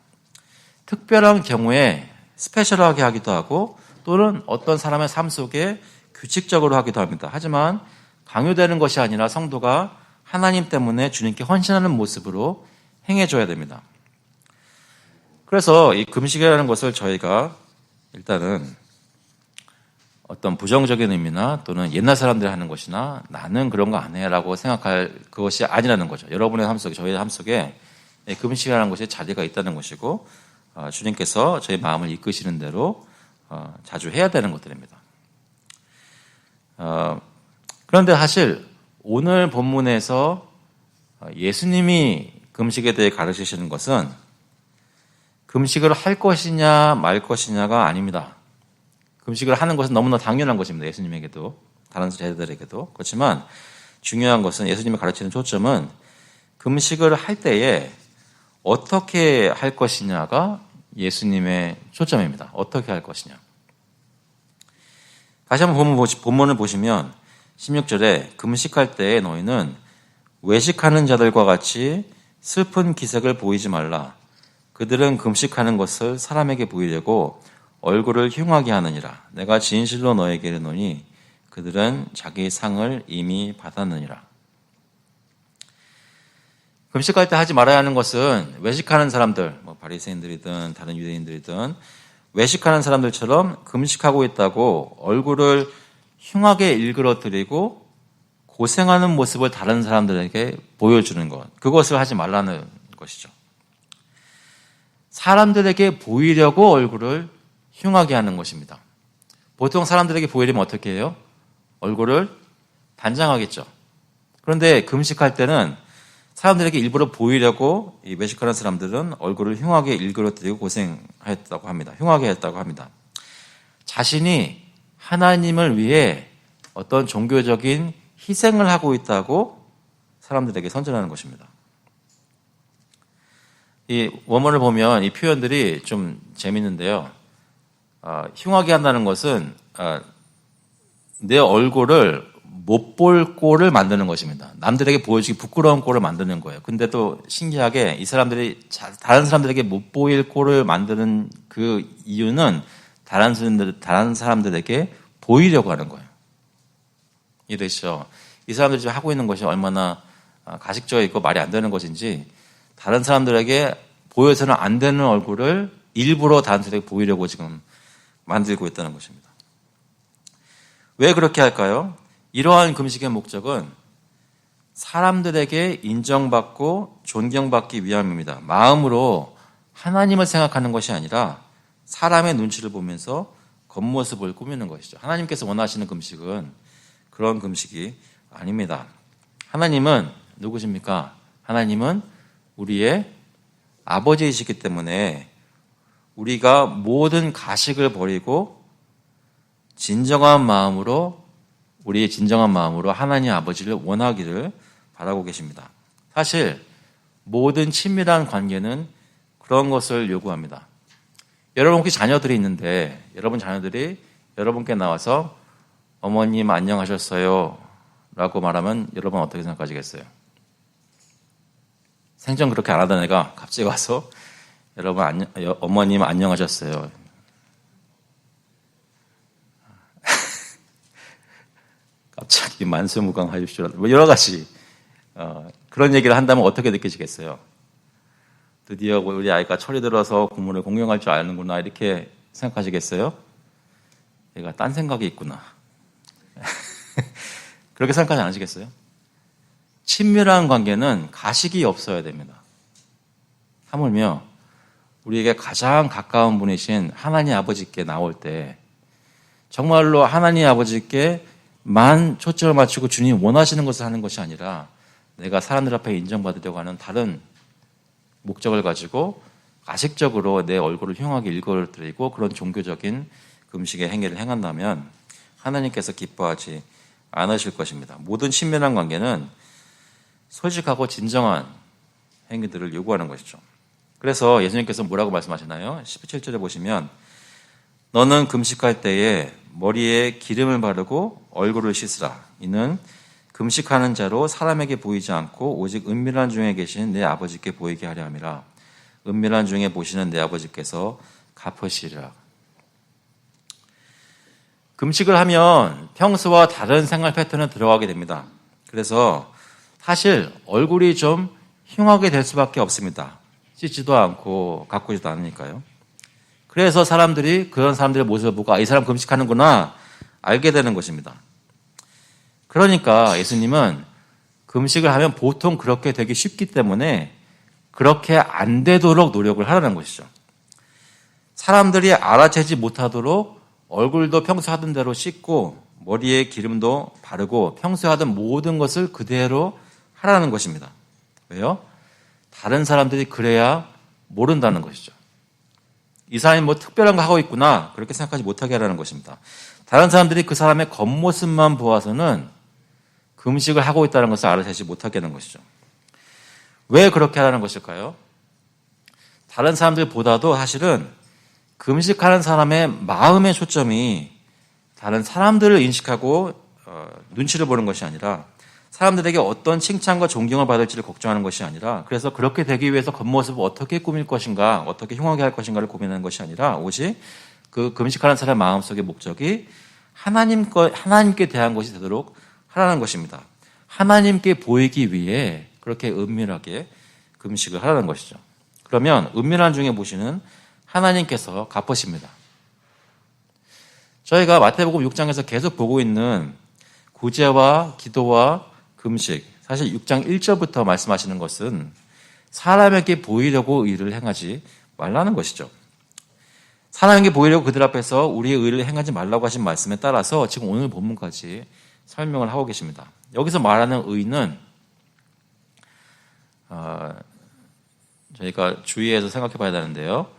A: 특별한 경우에 스페셜하게 하기도 하고 또는 어떤 사람의 삶 속에 규칙적으로 하기도 합니다. 하지만 강요되는 것이 아니라 성도가 하나님 때문에 주님께 헌신하는 모습으로 행해줘야 됩니다. 그래서 이 금식이라는 것을 저희가 일단은 어떤 부정적인 의미나 또는 옛날 사람들이 하는 것이나 나는 그런 거 안 해라고 생각할 그것이 아니라는 거죠. 여러분의 삶 속에, 저희의 삶 속에 금식이라는 것이 자리가 있다는 것이고 주님께서 저희 마음을 이끄시는 대로 자주 해야 되는 것들입니다. 그런데 사실 오늘 본문에서 예수님이 금식에 대해 가르치시는 것은 금식을 할 것이냐 말 것이냐가 아닙니다. 금식을 하는 것은 너무나 당연한 것입니다. 예수님에게도 다른 제자들에게도. 그렇지만 중요한 것은 예수님이 가르치는 초점은 금식을 할 때에 어떻게 할 것이냐가 예수님의 초점입니다. 어떻게 할 것이냐. 다시 한번 본문을 보시면 16절에 금식할 때에 너희는 외식하는 자들과 같이 슬픈 기색을 보이지 말라. 그들은 금식하는 것을 사람에게 보이려고 얼굴을 흉하게 하느니라. 내가 진실로 너에게 이르노니 그들은 자기 상을 이미 받았느니라. 금식할 때 하지 말아야 하는 것은 외식하는 사람들, 바리새인들이든 다른 유대인들이든 외식하는 사람들처럼 금식하고 있다고 얼굴을 흉하게 일그러뜨리고 고생하는 모습을 다른 사람들에게 보여주는 것, 그것을 하지 말라는 것이죠. 사람들에게 보이려고 얼굴을 흉하게 하는 것입니다. 보통 사람들에게 보이려면 어떻게 해요? 얼굴을 단장하겠죠. 그런데 금식할 때는 사람들에게 일부러 보이려고 이 외식하는 사람들은 얼굴을 흉하게 일그러뜨리고 고생했다고 합니다. 흉하게 했다고 합니다. 자신이 하나님을 위해 어떤 종교적인 희생을 하고 있다고 사람들에게 선전하는 것입니다. 이 원문을 보면 이 표현들이 좀 재밌는데요. 흉하게 한다는 것은 내 얼굴을 못 볼 꼴을 만드는 것입니다. 남들에게 보여주기 부끄러운 꼴을 만드는 거예요. 근데 또 신기하게 이 사람들이 다른 사람들에게 못 보일 꼴을 만드는 그 이유는 다른 사람들에게 보이려고 하는 거예요. 이해되시죠? 이 사람들이 지금 하고 있는 것이 얼마나 가식적이고 있고 말이 안 되는 것인지 다른 사람들에게 보여서는 안 되는 얼굴을 일부러 다른 사람에게 보이려고 지금 만들고 있다는 것입니다. 왜 그렇게 할까요? 이러한 금식의 목적은 사람들에게 인정받고 존경받기 위함입니다. 마음으로 하나님을 생각하는 것이 아니라 사람의 눈치를 보면서 겉모습을 꾸미는 것이죠. 하나님께서 원하시는 금식은 그런 금식이 아닙니다. 하나님은 누구십니까? 하나님은 우리의 아버지이시기 때문에 우리가 모든 가식을 버리고 우리의 진정한 마음으로 하나님 아버지를 원하기를 바라고 계십니다. 사실 모든 친밀한 관계는 그런 것을 요구합니다. 여러분 혹시 자녀들이 있는데 여러분 자녀들이 여러분께 나와서 어머님 안녕하셨어요 라고 말하면 여러분 어떻게 생각하시겠어요? 생전 그렇게 안 하던 애가 갑자기 와서 여러분 어머님 안녕하셨어요. 갑자기 만수무강하십시오. 여러 가지 그런 얘기를 한다면 어떻게 느끼시겠어요? 드디어 우리 아이가 철이 들어서 국문을 공경할 줄 아는구나 이렇게 생각하시겠어요? 얘가 딴 생각이 있구나. 그렇게 생각하지 않으시겠어요? 친밀한 관계는 가식이 없어야 됩니다. 하물며 우리에게 가장 가까운 분이신 하나님 아버지께 나올 때 정말로 하나님 아버지께만 초점을 맞추고 주님 원하시는 것을 하는 것이 아니라 내가 사람들 앞에 인정받으려고 하는 다른 목적을 가지고 가식적으로 내 얼굴을 흉하게 일그러뜨리고 그런 종교적인 금식의 행위를 행한다면 하나님께서 기뻐하지 않으실 것입니다. 모든 친밀한 관계는 솔직하고 진정한 행위들을 요구하는 것이죠. 그래서 예수님께서 뭐라고 말씀하시나요? 17절에 보시면 너는 금식할 때에 머리에 기름을 바르고 얼굴을 씻으라. 이는 금식하는 자로 사람에게 보이지 않고 오직 은밀한 중에 계신 내 아버지께 보이게 하려 함이라. 은밀한 중에 보시는 내 아버지께서 갚으시리라. 금식을 하면 평소와 다른 생활 패턴에 들어가게 됩니다. 그래서 사실 얼굴이 좀 흉하게 될 수밖에 없습니다. 씻지도 않고 가꾸지도 않으니까요. 그래서 사람들이 그런 사람들의 모습을 보고 이 사람 금식하는구나 알게 되는 것입니다. 그러니까 예수님은 금식을 하면 보통 그렇게 되기 쉽기 때문에 그렇게 안 되도록 노력을 하라는 것이죠. 사람들이 알아채지 못하도록 얼굴도 평소 하던 대로 씻고 머리에 기름도 바르고 평소에 하던 모든 것을 그대로 하라는 것입니다. 왜요? 다른 사람들이 그래야 모른다는 것이죠. 이 사람이 뭐 특별한 거 하고 있구나 그렇게 생각하지 못하게 하라는 것입니다. 다른 사람들이 그 사람의 겉모습만 보아서는 금식을 하고 있다는 것을 알아채지 못하게 하는 것이죠. 왜 그렇게 하라는 것일까요? 다른 사람들보다도 사실은 금식하는 사람의 마음의 초점이 다른 사람들을 인식하고 눈치를 보는 것이 아니라 사람들에게 어떤 칭찬과 존경을 받을지를 걱정하는 것이 아니라 그래서 그렇게 되기 위해서 겉모습을 어떻게 꾸밀 것인가 어떻게 흉하게 할 것인가를 고민하는 것이 아니라 오직 그 금식하는 사람의 마음속의 목적이 하나님께 대한 것이 되도록 하라는 것입니다. 하나님께 보이기 위해 그렇게 은밀하게 금식을 하라는 것이죠. 그러면 은밀한 중에 보시는 하나님께서 갚으십니다. 저희가 마태복음 6장에서 계속 보고 있는 구제와 기도와 금식, 사실 6장 1절부터 말씀하시는 것은 사람에게 보이려고 의를 행하지 말라는 것이죠. 사람에게 보이려고 그들 앞에서 우리의 의를 행하지 말라고 하신 말씀에 따라서 지금 오늘 본문까지 설명을 하고 계십니다. 여기서 말하는 의는 저희가 주의해서 생각해 봐야 되는데요.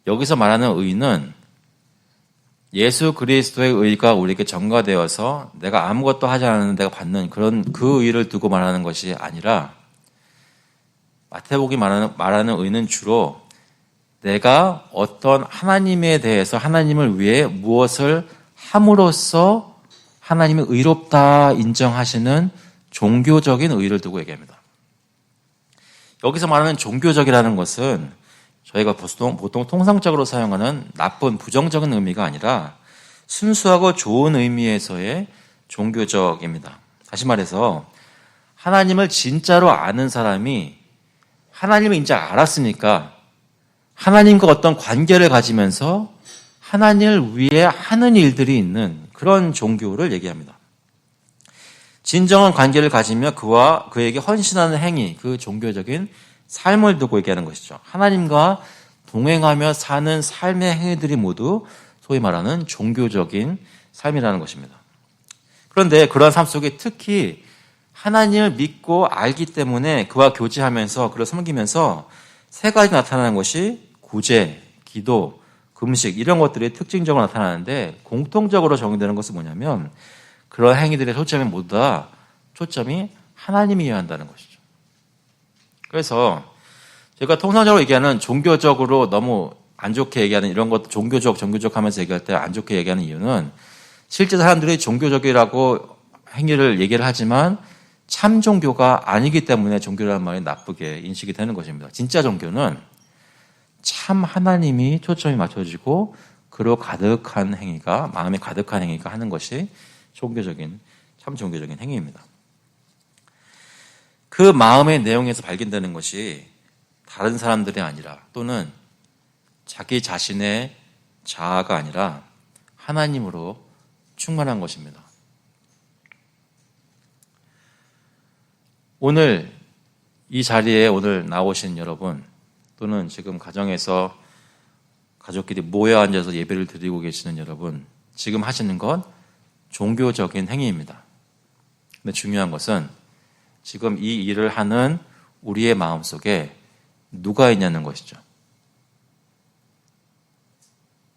A: 여기서 말하는 의는 예수 그리스도의 의가 우리에게 전가되어서 내가 아무것도 하지 않았는데 내가 받는 그런 그 의를 두고 말하는 것이 아니라 마태복음이 말하는 의는 주로 내가 어떤 하나님에 대해서 하나님을 위해 무엇을 함으로써 하나님이 의롭다 인정하시는 종교적인 의를 두고 얘기합니다. 여기서 말하는 종교적이라는 것은 저희가 보통 통상적으로 사용하는 나쁜 부정적인 의미가 아니라 순수하고 좋은 의미에서의 종교적입니다. 다시 말해서 하나님을 진짜로 아는 사람이 하나님을 이제 알았으니까 하나님과 어떤 관계를 가지면서 하나님을 위해 하는 일들이 있는 그런 종교를 얘기합니다. 진정한 관계를 가지며 그에게 헌신하는 행위, 그 종교적인 삶을 두고 얘기하는 것이죠. 하나님과 동행하며 사는 삶의 행위들이 모두 소위 말하는 종교적인 삶이라는 것입니다. 그런데 그런 삶 속에 특히 하나님을 믿고 알기 때문에 그와 교제하면서 그를 섬기면서 세 가지 나타나는 것이 구제, 기도, 금식 이런 것들이 특징적으로 나타나는데 공통적으로 적용되는 것은 뭐냐면 그런 행위들의 초점이 모두 다 초점이 하나님이어야 한다는 것이죠. 그래서 제가 통상적으로 얘기하는 종교적으로 너무 안 좋게 얘기하는 이런 것 종교적 하면서 얘기할 때 안 좋게 얘기하는 이유는 실제 사람들이 종교적이라고 행위를 얘기를 하지만 참 종교가 아니기 때문에 종교라는 말이 나쁘게 인식이 되는 것입니다. 진짜 종교는 참 하나님이 초점이 맞춰지고 그로 가득한 행위가 마음에 가득한 행위가 하는 것이 참 종교적인 행위입니다. 그 마음의 내용에서 발견되는 것이 다른 사람들이 아니라 또는 자기 자신의 자아가 아니라 하나님으로 충만한 것입니다. 오늘 이 자리에 오늘 나오신 여러분 또는 지금 가정에서 가족끼리 모여 앉아서 예배를 드리고 계시는 여러분 지금 하시는 건 종교적인 행위입니다. 근데 중요한 것은 지금 이 일을 하는 우리의 마음속에 누가 있냐는 것이죠.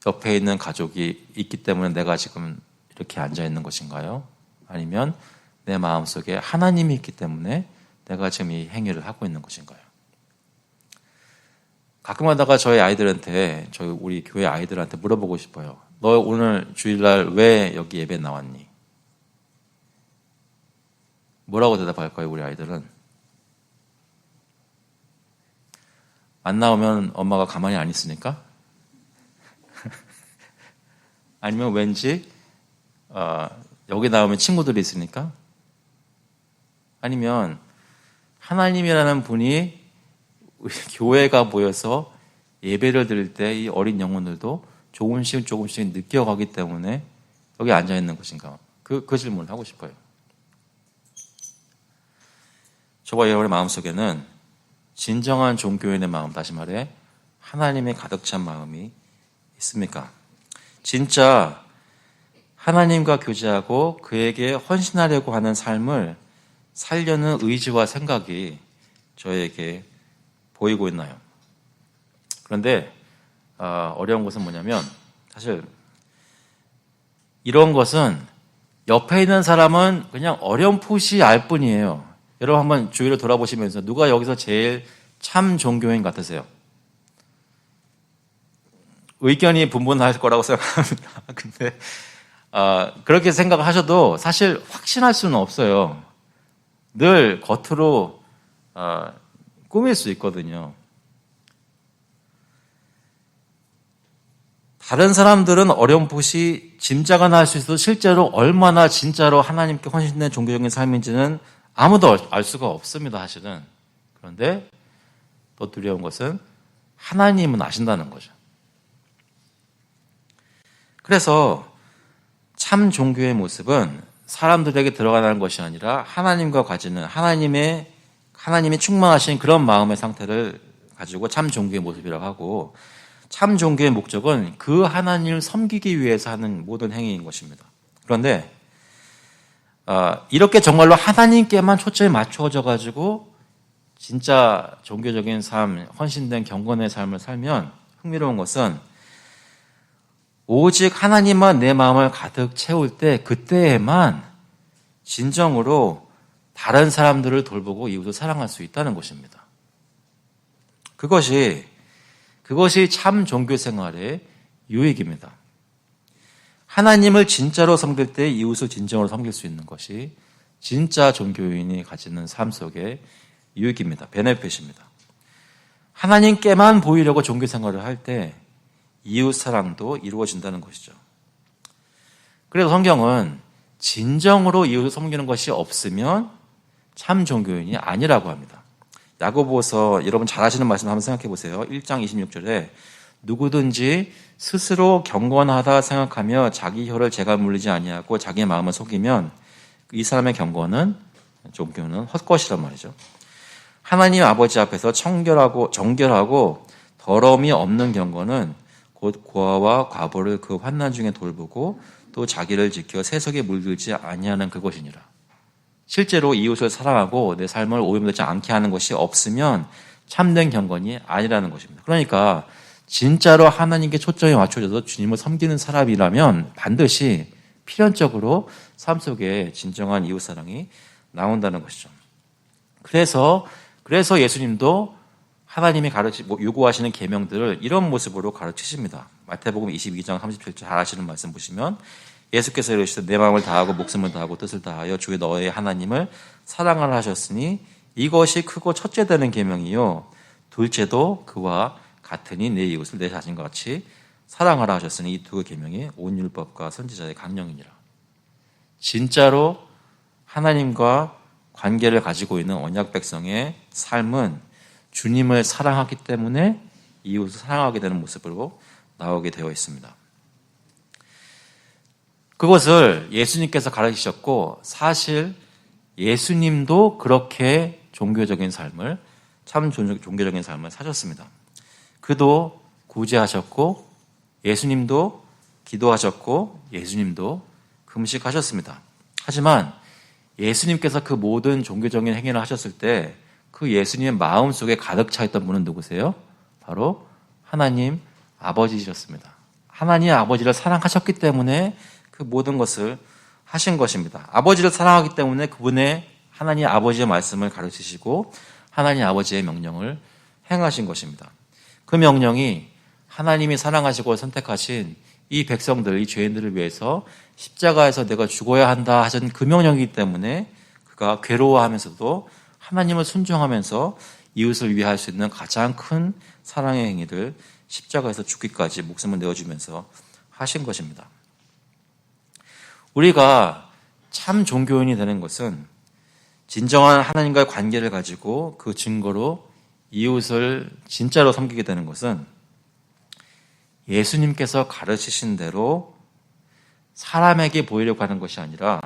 A: 옆에 있는 가족이 있기 때문에 내가 지금 이렇게 앉아 있는 것인가요? 아니면 내 마음속에 하나님이 있기 때문에 내가 지금 이 행위를 하고 있는 것인가요? 가끔 하다가 저희 아이들한테, 우리 교회 아이들한테 물어보고 싶어요. 너 오늘 주일날 왜 여기 예배 나왔니? 뭐라고 대답할까요, 우리 아이들은? 안 나오면 엄마가 가만히 안 있으니까? 아니면 왠지 여기 나오면 친구들이 있으니까? 아니면 하나님이라는 분이 우리 교회가 모여서 예배를 드릴 때 이 어린 영혼들도 조금씩 느껴가기 때문에 여기 앉아있는 것인가? 그 질문을 하고 싶어요. 저와 여러분의 마음속에는 진정한 종교인의 마음, 다시 말해 하나님의 가득 찬 마음이 있습니까? 진짜 하나님과 교제하고 그에게 헌신하려고 하는 삶을 살려는 의지와 생각이 저에게 보이고 있나요? 그런데 어려운 것은 뭐냐면 사실 이런 것은 옆에 있는 사람은 그냥 어렴풋이 알 뿐이에요. 여러분 한번 주위를 돌아보시면서 누가 여기서 제일 참 종교인 같으세요? 의견이 분분할 거라고 생각합니다. 근데 그렇게 생각하셔도 사실 확신할 수는 없어요. 늘 겉으로 꾸밀 수 있거든요. 다른 사람들은 어렴풋이 짐작은 할 수 있어도 실제로 얼마나 진짜로 하나님께 헌신된 종교적인 삶인지는 아무도 알 수가 없습니다, 사실은. 그런데 더 두려운 것은 하나님은 아신다는 거죠. 그래서 참 종교의 모습은 사람들에게 들어가는 것이 아니라 하나님과 가지는 하나님이 충만하신 그런 마음의 상태를 가지고 참 종교의 모습이라고 하고, 참 종교의 목적은 그 하나님을 섬기기 위해서 하는 모든 행위인 것입니다. 그런데 이렇게 정말로 하나님께만 초점이 맞춰져 가지고 진짜 종교적인 삶, 헌신된 경건의 삶을 살면 흥미로운 것은 오직 하나님만 내 마음을 가득 채울 때 그때에만 진정으로 다른 사람들을 돌보고 이웃을 사랑할 수 있다는 것입니다. 그것이 참 종교 생활의 유익입니다. 하나님을 진짜로 섬길 때 이웃을 진정으로 섬길 수 있는 것이 진짜 종교인이 가지는 삶 속의 유익입니다. 베네핏입니다. 하나님께만 보이려고 종교 생활을 할 때 이웃 사랑도 이루어진다는 것이죠. 그래서 성경은 진정으로 이웃을 섬기는 것이 없으면 참 종교인이 아니라고 합니다. 야고보서 여러분 잘 아시는 말씀 한번 생각해 보세요. 1장 26절에 누구든지 스스로 경건하다 생각하며 자기 혀를 제가 물리지 아니하고 자기의 마음을 속이면 이 사람의 경건은, 종교는 헛것이란 말이죠. 하나님 아버지 앞에서 정결하고 더러움이 없는 경건은 곧 고아와 과부를 그 환난 중에 돌보고 또 자기를 지켜 세속에 물들지 아니하는 그것이니라. 실제로 이웃을 사랑하고 내 삶을 오염되지 않게 하는 것이 없으면 참된 경건이 아니라는 것입니다. 그러니까 진짜로 하나님께 초점이 맞춰져서 주님을 섬기는 사람이라면 반드시 필연적으로 삶 속에 진정한 이웃 사랑이 나온다는 것이죠. 그래서 예수님도 하나님이 요구하시는 계명들을 이런 모습으로 가르치십니다. 마태복음 22장 37절 잘 아시는 말씀 보시면 예수께서 이르시되 내 마음을 다하고 목숨을 다하고 뜻을 다하여 주의 너의 하나님을 사랑하라 하셨으니 이것이 크고 첫째 되는 계명이요 둘째도 그와 같으니 내 이웃을 내 자신과 같이 사랑하라 하셨으니 이 두 계명이 온 율법과 선지자의 강령이니라. 진짜로 하나님과 관계를 가지고 있는 언약 백성의 삶은 주님을 사랑하기 때문에 이웃을 사랑하게 되는 모습으로 나오게 되어 있습니다. 그것을 예수님께서 가르치셨고 사실 예수님도 그렇게 종교적인 삶을, 참 종교적인 삶을 사셨습니다. 그도 구제하셨고 예수님도 기도하셨고 예수님도 금식하셨습니다. 하지만 예수님께서 그 모든 종교적인 행위를 하셨을 때 그 예수님의 마음속에 가득 차 있던 분은 누구세요? 바로 하나님 아버지셨습니다. 하나님 아버지를 사랑하셨기 때문에 그 모든 것을 하신 것입니다. 아버지를 사랑하기 때문에 그분의 하나님 아버지의 말씀을 가르치시고 하나님 아버지의 명령을 행하신 것입니다. 그 명령이 하나님이 사랑하시고 선택하신 이 백성들, 이 죄인들을 위해서 십자가에서 내가 죽어야 한다 하신 그 명령이기 때문에 그가 괴로워하면서도 하나님을 순종하면서 이웃을 위할 수 있는 가장 큰 사랑의 행위를 십자가에서 죽기까지 목숨을 내어주면서 하신 것입니다. 우리가 참 종교인이 되는 것은 진정한 하나님과의 관계를 가지고 그 증거로 이웃을 진짜로 섬기게 되는 것은 예수님께서 가르치신 대로 사람에게 보이려고 하는 것이 아니라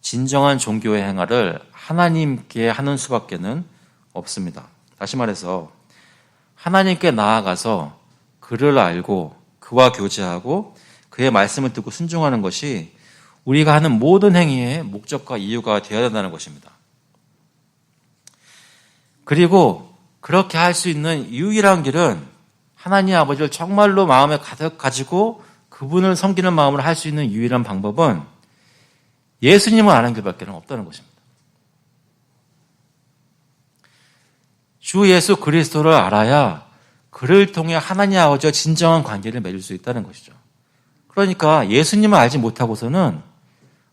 A: 진정한 종교의 행위를 하나님께 하는 수밖에는 없습니다. 다시 말해서 하나님께 나아가서 그를 알고 그와 교제하고 그의 말씀을 듣고 순종하는 것이 우리가 하는 모든 행위의 목적과 이유가 되어야 된다는 것입니다. 그리고 그렇게 할 수 있는 유일한 길은 하나님 아버지를 정말로 마음에 가득 가지고 그분을 섬기는 마음으로 할 수 있는 유일한 방법은 예수님을 아는 길밖에 없다는 것입니다. 주 예수 그리스도를 알아야 그를 통해 하나님 아버지와 진정한 관계를 맺을 수 있다는 것이죠. 그러니까 예수님을 알지 못하고서는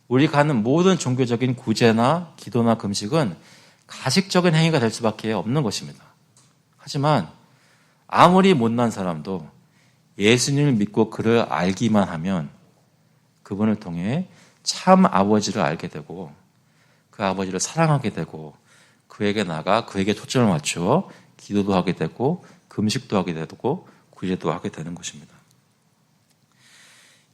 A: 우리가 하는 모든 종교적인 구제나 기도나 금식은 가식적인 행위가 될 수밖에 없는 것입니다. 하지만 아무리 못난 사람도 예수님을 믿고 그를 알기만 하면 그분을 통해 참 아버지를 알게 되고 그 아버지를 사랑하게 되고 그에게 나가 그에게 초점을 맞추어 기도도 하게 되고 금식도 하게 되고 구제도 하게 되는 것입니다.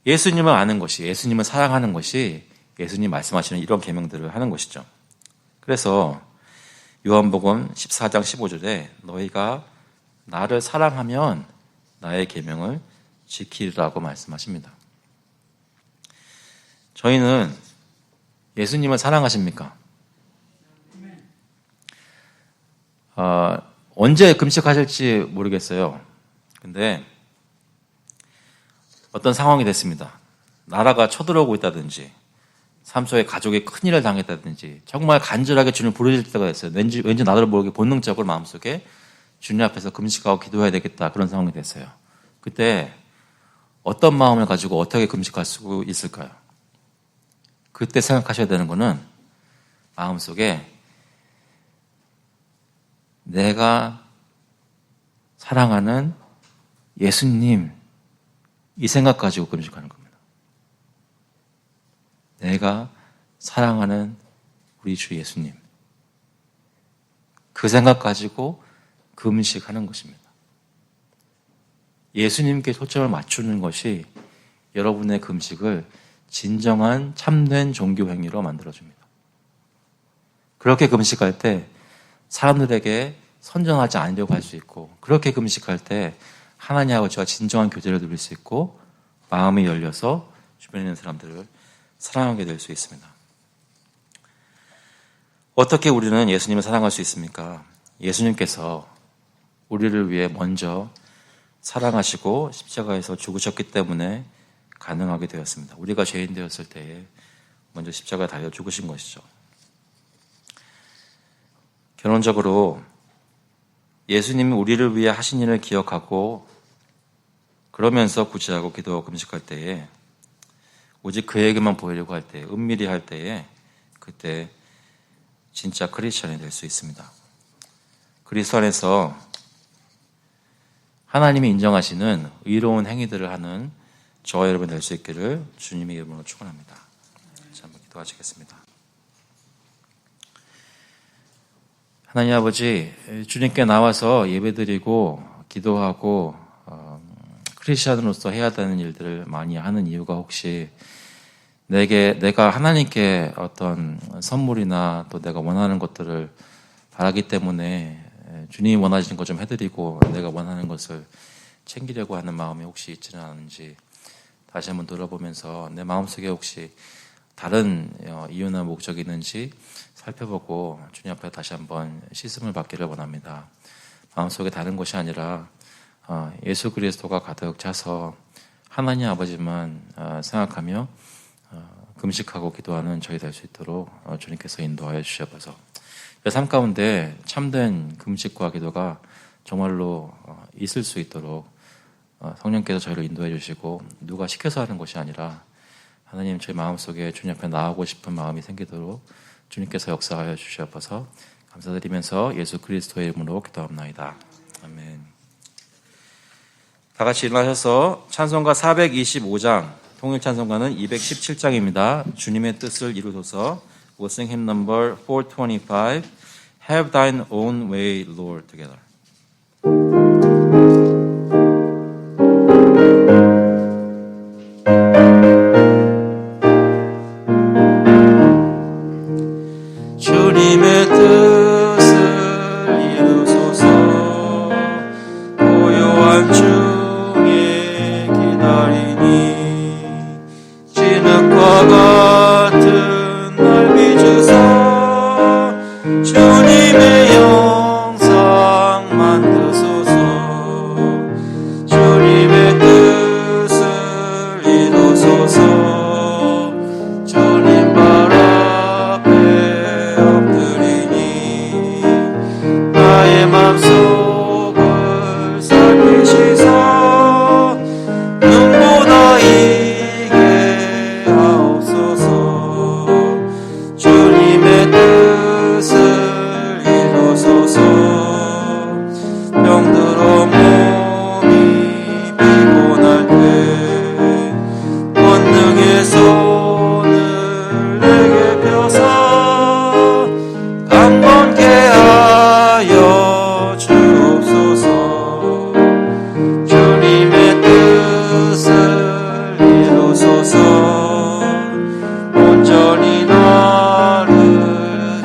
A: 예수님을 아는 것이, 예수님을 사랑하는 것이 예수님 말씀하시는 이런 계명들을 하는 것이죠. 그래서 요한복음 14장 15절에 너희가 나를 사랑하면 나의 계명을 지키리라고 말씀하십니다. 저희는 예수님을 사랑하십니까? 언제 금식하실지 모르겠어요. 근데 어떤 상황이 됐습니다. 나라가 쳐들어오고 있다든지 삶 속에 가족이 큰일을 당했다든지 정말 간절하게 주님을 부르실 때가 됐어요. 왠지 나도 모르게 본능적으로 마음속에 주님 앞에서 금식하고 기도해야 되겠다 그런 상황이 됐어요. 그때 어떤 마음을 가지고 어떻게 금식할 수 있을까요? 그때 생각하셔야 되는 거는 마음속에 내가 사랑하는 예수님 이 생각 가지고 금식하는 겁니다. 내가 사랑하는 우리 주 예수님 그 생각 가지고 금식하는 것입니다. 예수님께 초점을 맞추는 것이 여러분의 금식을 진정한 참된 종교 행위로 만들어줍니다. 그렇게 금식할 때 사람들에게 선전하지 않으려고 할 수 있고 그렇게 금식할 때 하나님 아버지와 진정한 교제를 누릴 수 있고 마음이 열려서 주변에 있는 사람들을 사랑하게 될 수 있습니다. 어떻게 우리는 예수님을 사랑할 수 있습니까? 예수님께서 우리를 위해 먼저 사랑하시고 십자가에서 죽으셨기 때문에 가능하게 되었습니다. 우리가 죄인 되었을 때에 먼저 십자가에 달려 죽으신 것이죠. 결론적으로 예수님이 우리를 위해 하신 일을 기억하고 그러면서 구제하고 기도하고 금식할 때에 오직 그에게만 보이려고 할 때, 은밀히 할 때에 그때 진짜 크리스천이 될 수 있습니다. 그리스도 안에서 하나님이 인정하시는 의로운 행위들을 하는 저와 여러분 될 수 있기를 주님의 이름으로 축원합니다. 자, 한번 기도하시겠습니다. 하나님 아버지, 주님께 나와서 예배드리고 기도하고 크리스천으로서 해야 되는 일들을 많이 하는 이유가 혹시 내가 하나님께 어떤 선물이나 또 내가 원하는 것들을 바라기 때문에 주님이 원하시는 것 좀 해드리고 내가 원하는 것을 챙기려고 하는 마음이 혹시 있지는 않은지 다시 한번 돌아보면서 내 마음속에 혹시 다른 이유나 목적이 있는지 살펴보고 주님 앞에 다시 한번 씻음을 받기를 원합니다. 마음속에 다른 것이 아니라 예수 그리스도가 가득 차서 하나님 아버지만 생각하며 금식하고 기도하는 저희 될 수 있도록 주님께서 인도하여 주셔서 삶 가운데 참된 금식과 기도가 정말로 있을 수 있도록 성령께서 저희를 인도해 주시고 누가 시켜서 하는 것이 아니라 하나님 저희 마음속에 주님 앞에 나아오고 싶은 마음이 생기도록 주님께서 역사하여 주시옵소서. 감사드리면서 예수 그리스도의 이름으로 기도합나이다. 아멘. 다 같이 일어나셔서 찬송가 425장, 통일 찬송가는 217장입니다. 주님의 뜻을 이루소서. We'll sing hymn number 425, Have Thine Own Way, Lord, together. 주님의 뜻을 이루소서. 고요한 중에 기다리니 진흙과 같은 날 비주사. 주님의 영상 만드소서. 주님의 뜻을 이루소서. 주님 발 앞에 엎드리니 나의 맘속을 살피시사 눈보다 이게 하옵소서. 주님의 뜻을 이루소서. 병들어 몸이 피곤할 때 권능의 손을 내게 펴사 강건케 하여 주옵소서. 주님의 뜻을 이루소서. 온전히 나를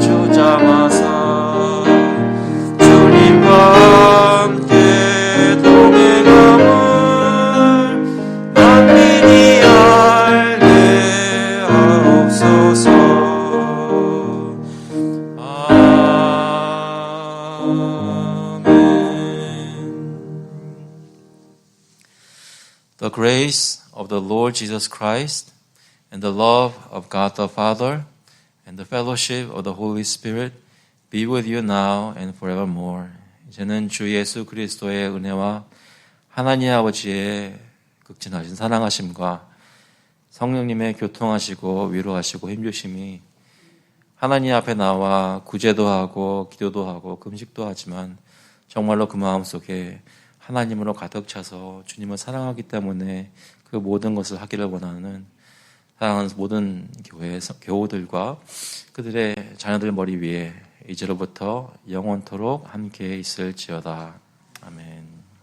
A: 주장하사 주님과 함께 동행함을 만민이 알게 하옵소서. The grace of the Lord Jesus Christ and the love of God the Father and the fellowship of the Holy Spirit be with you now and forevermore. 이제는 주 예수 그리스도의 은혜와 하나님 아버지의 극진하신 사랑하심과 성령님의 교통하시고 위로하시고 힘주심이 하나님 앞에 나와 구제도 하고 기도도 하고 금식도 하지만 정말로 그 마음속에 하나님으로 가득 차서 주님을 사랑하기 때문에 그 모든 것을 하기를 원하는 사랑하는 모든 교회 교우들과 그들의 자녀들 머리 위에 이제로부터 영원토록 함께 있을지어다.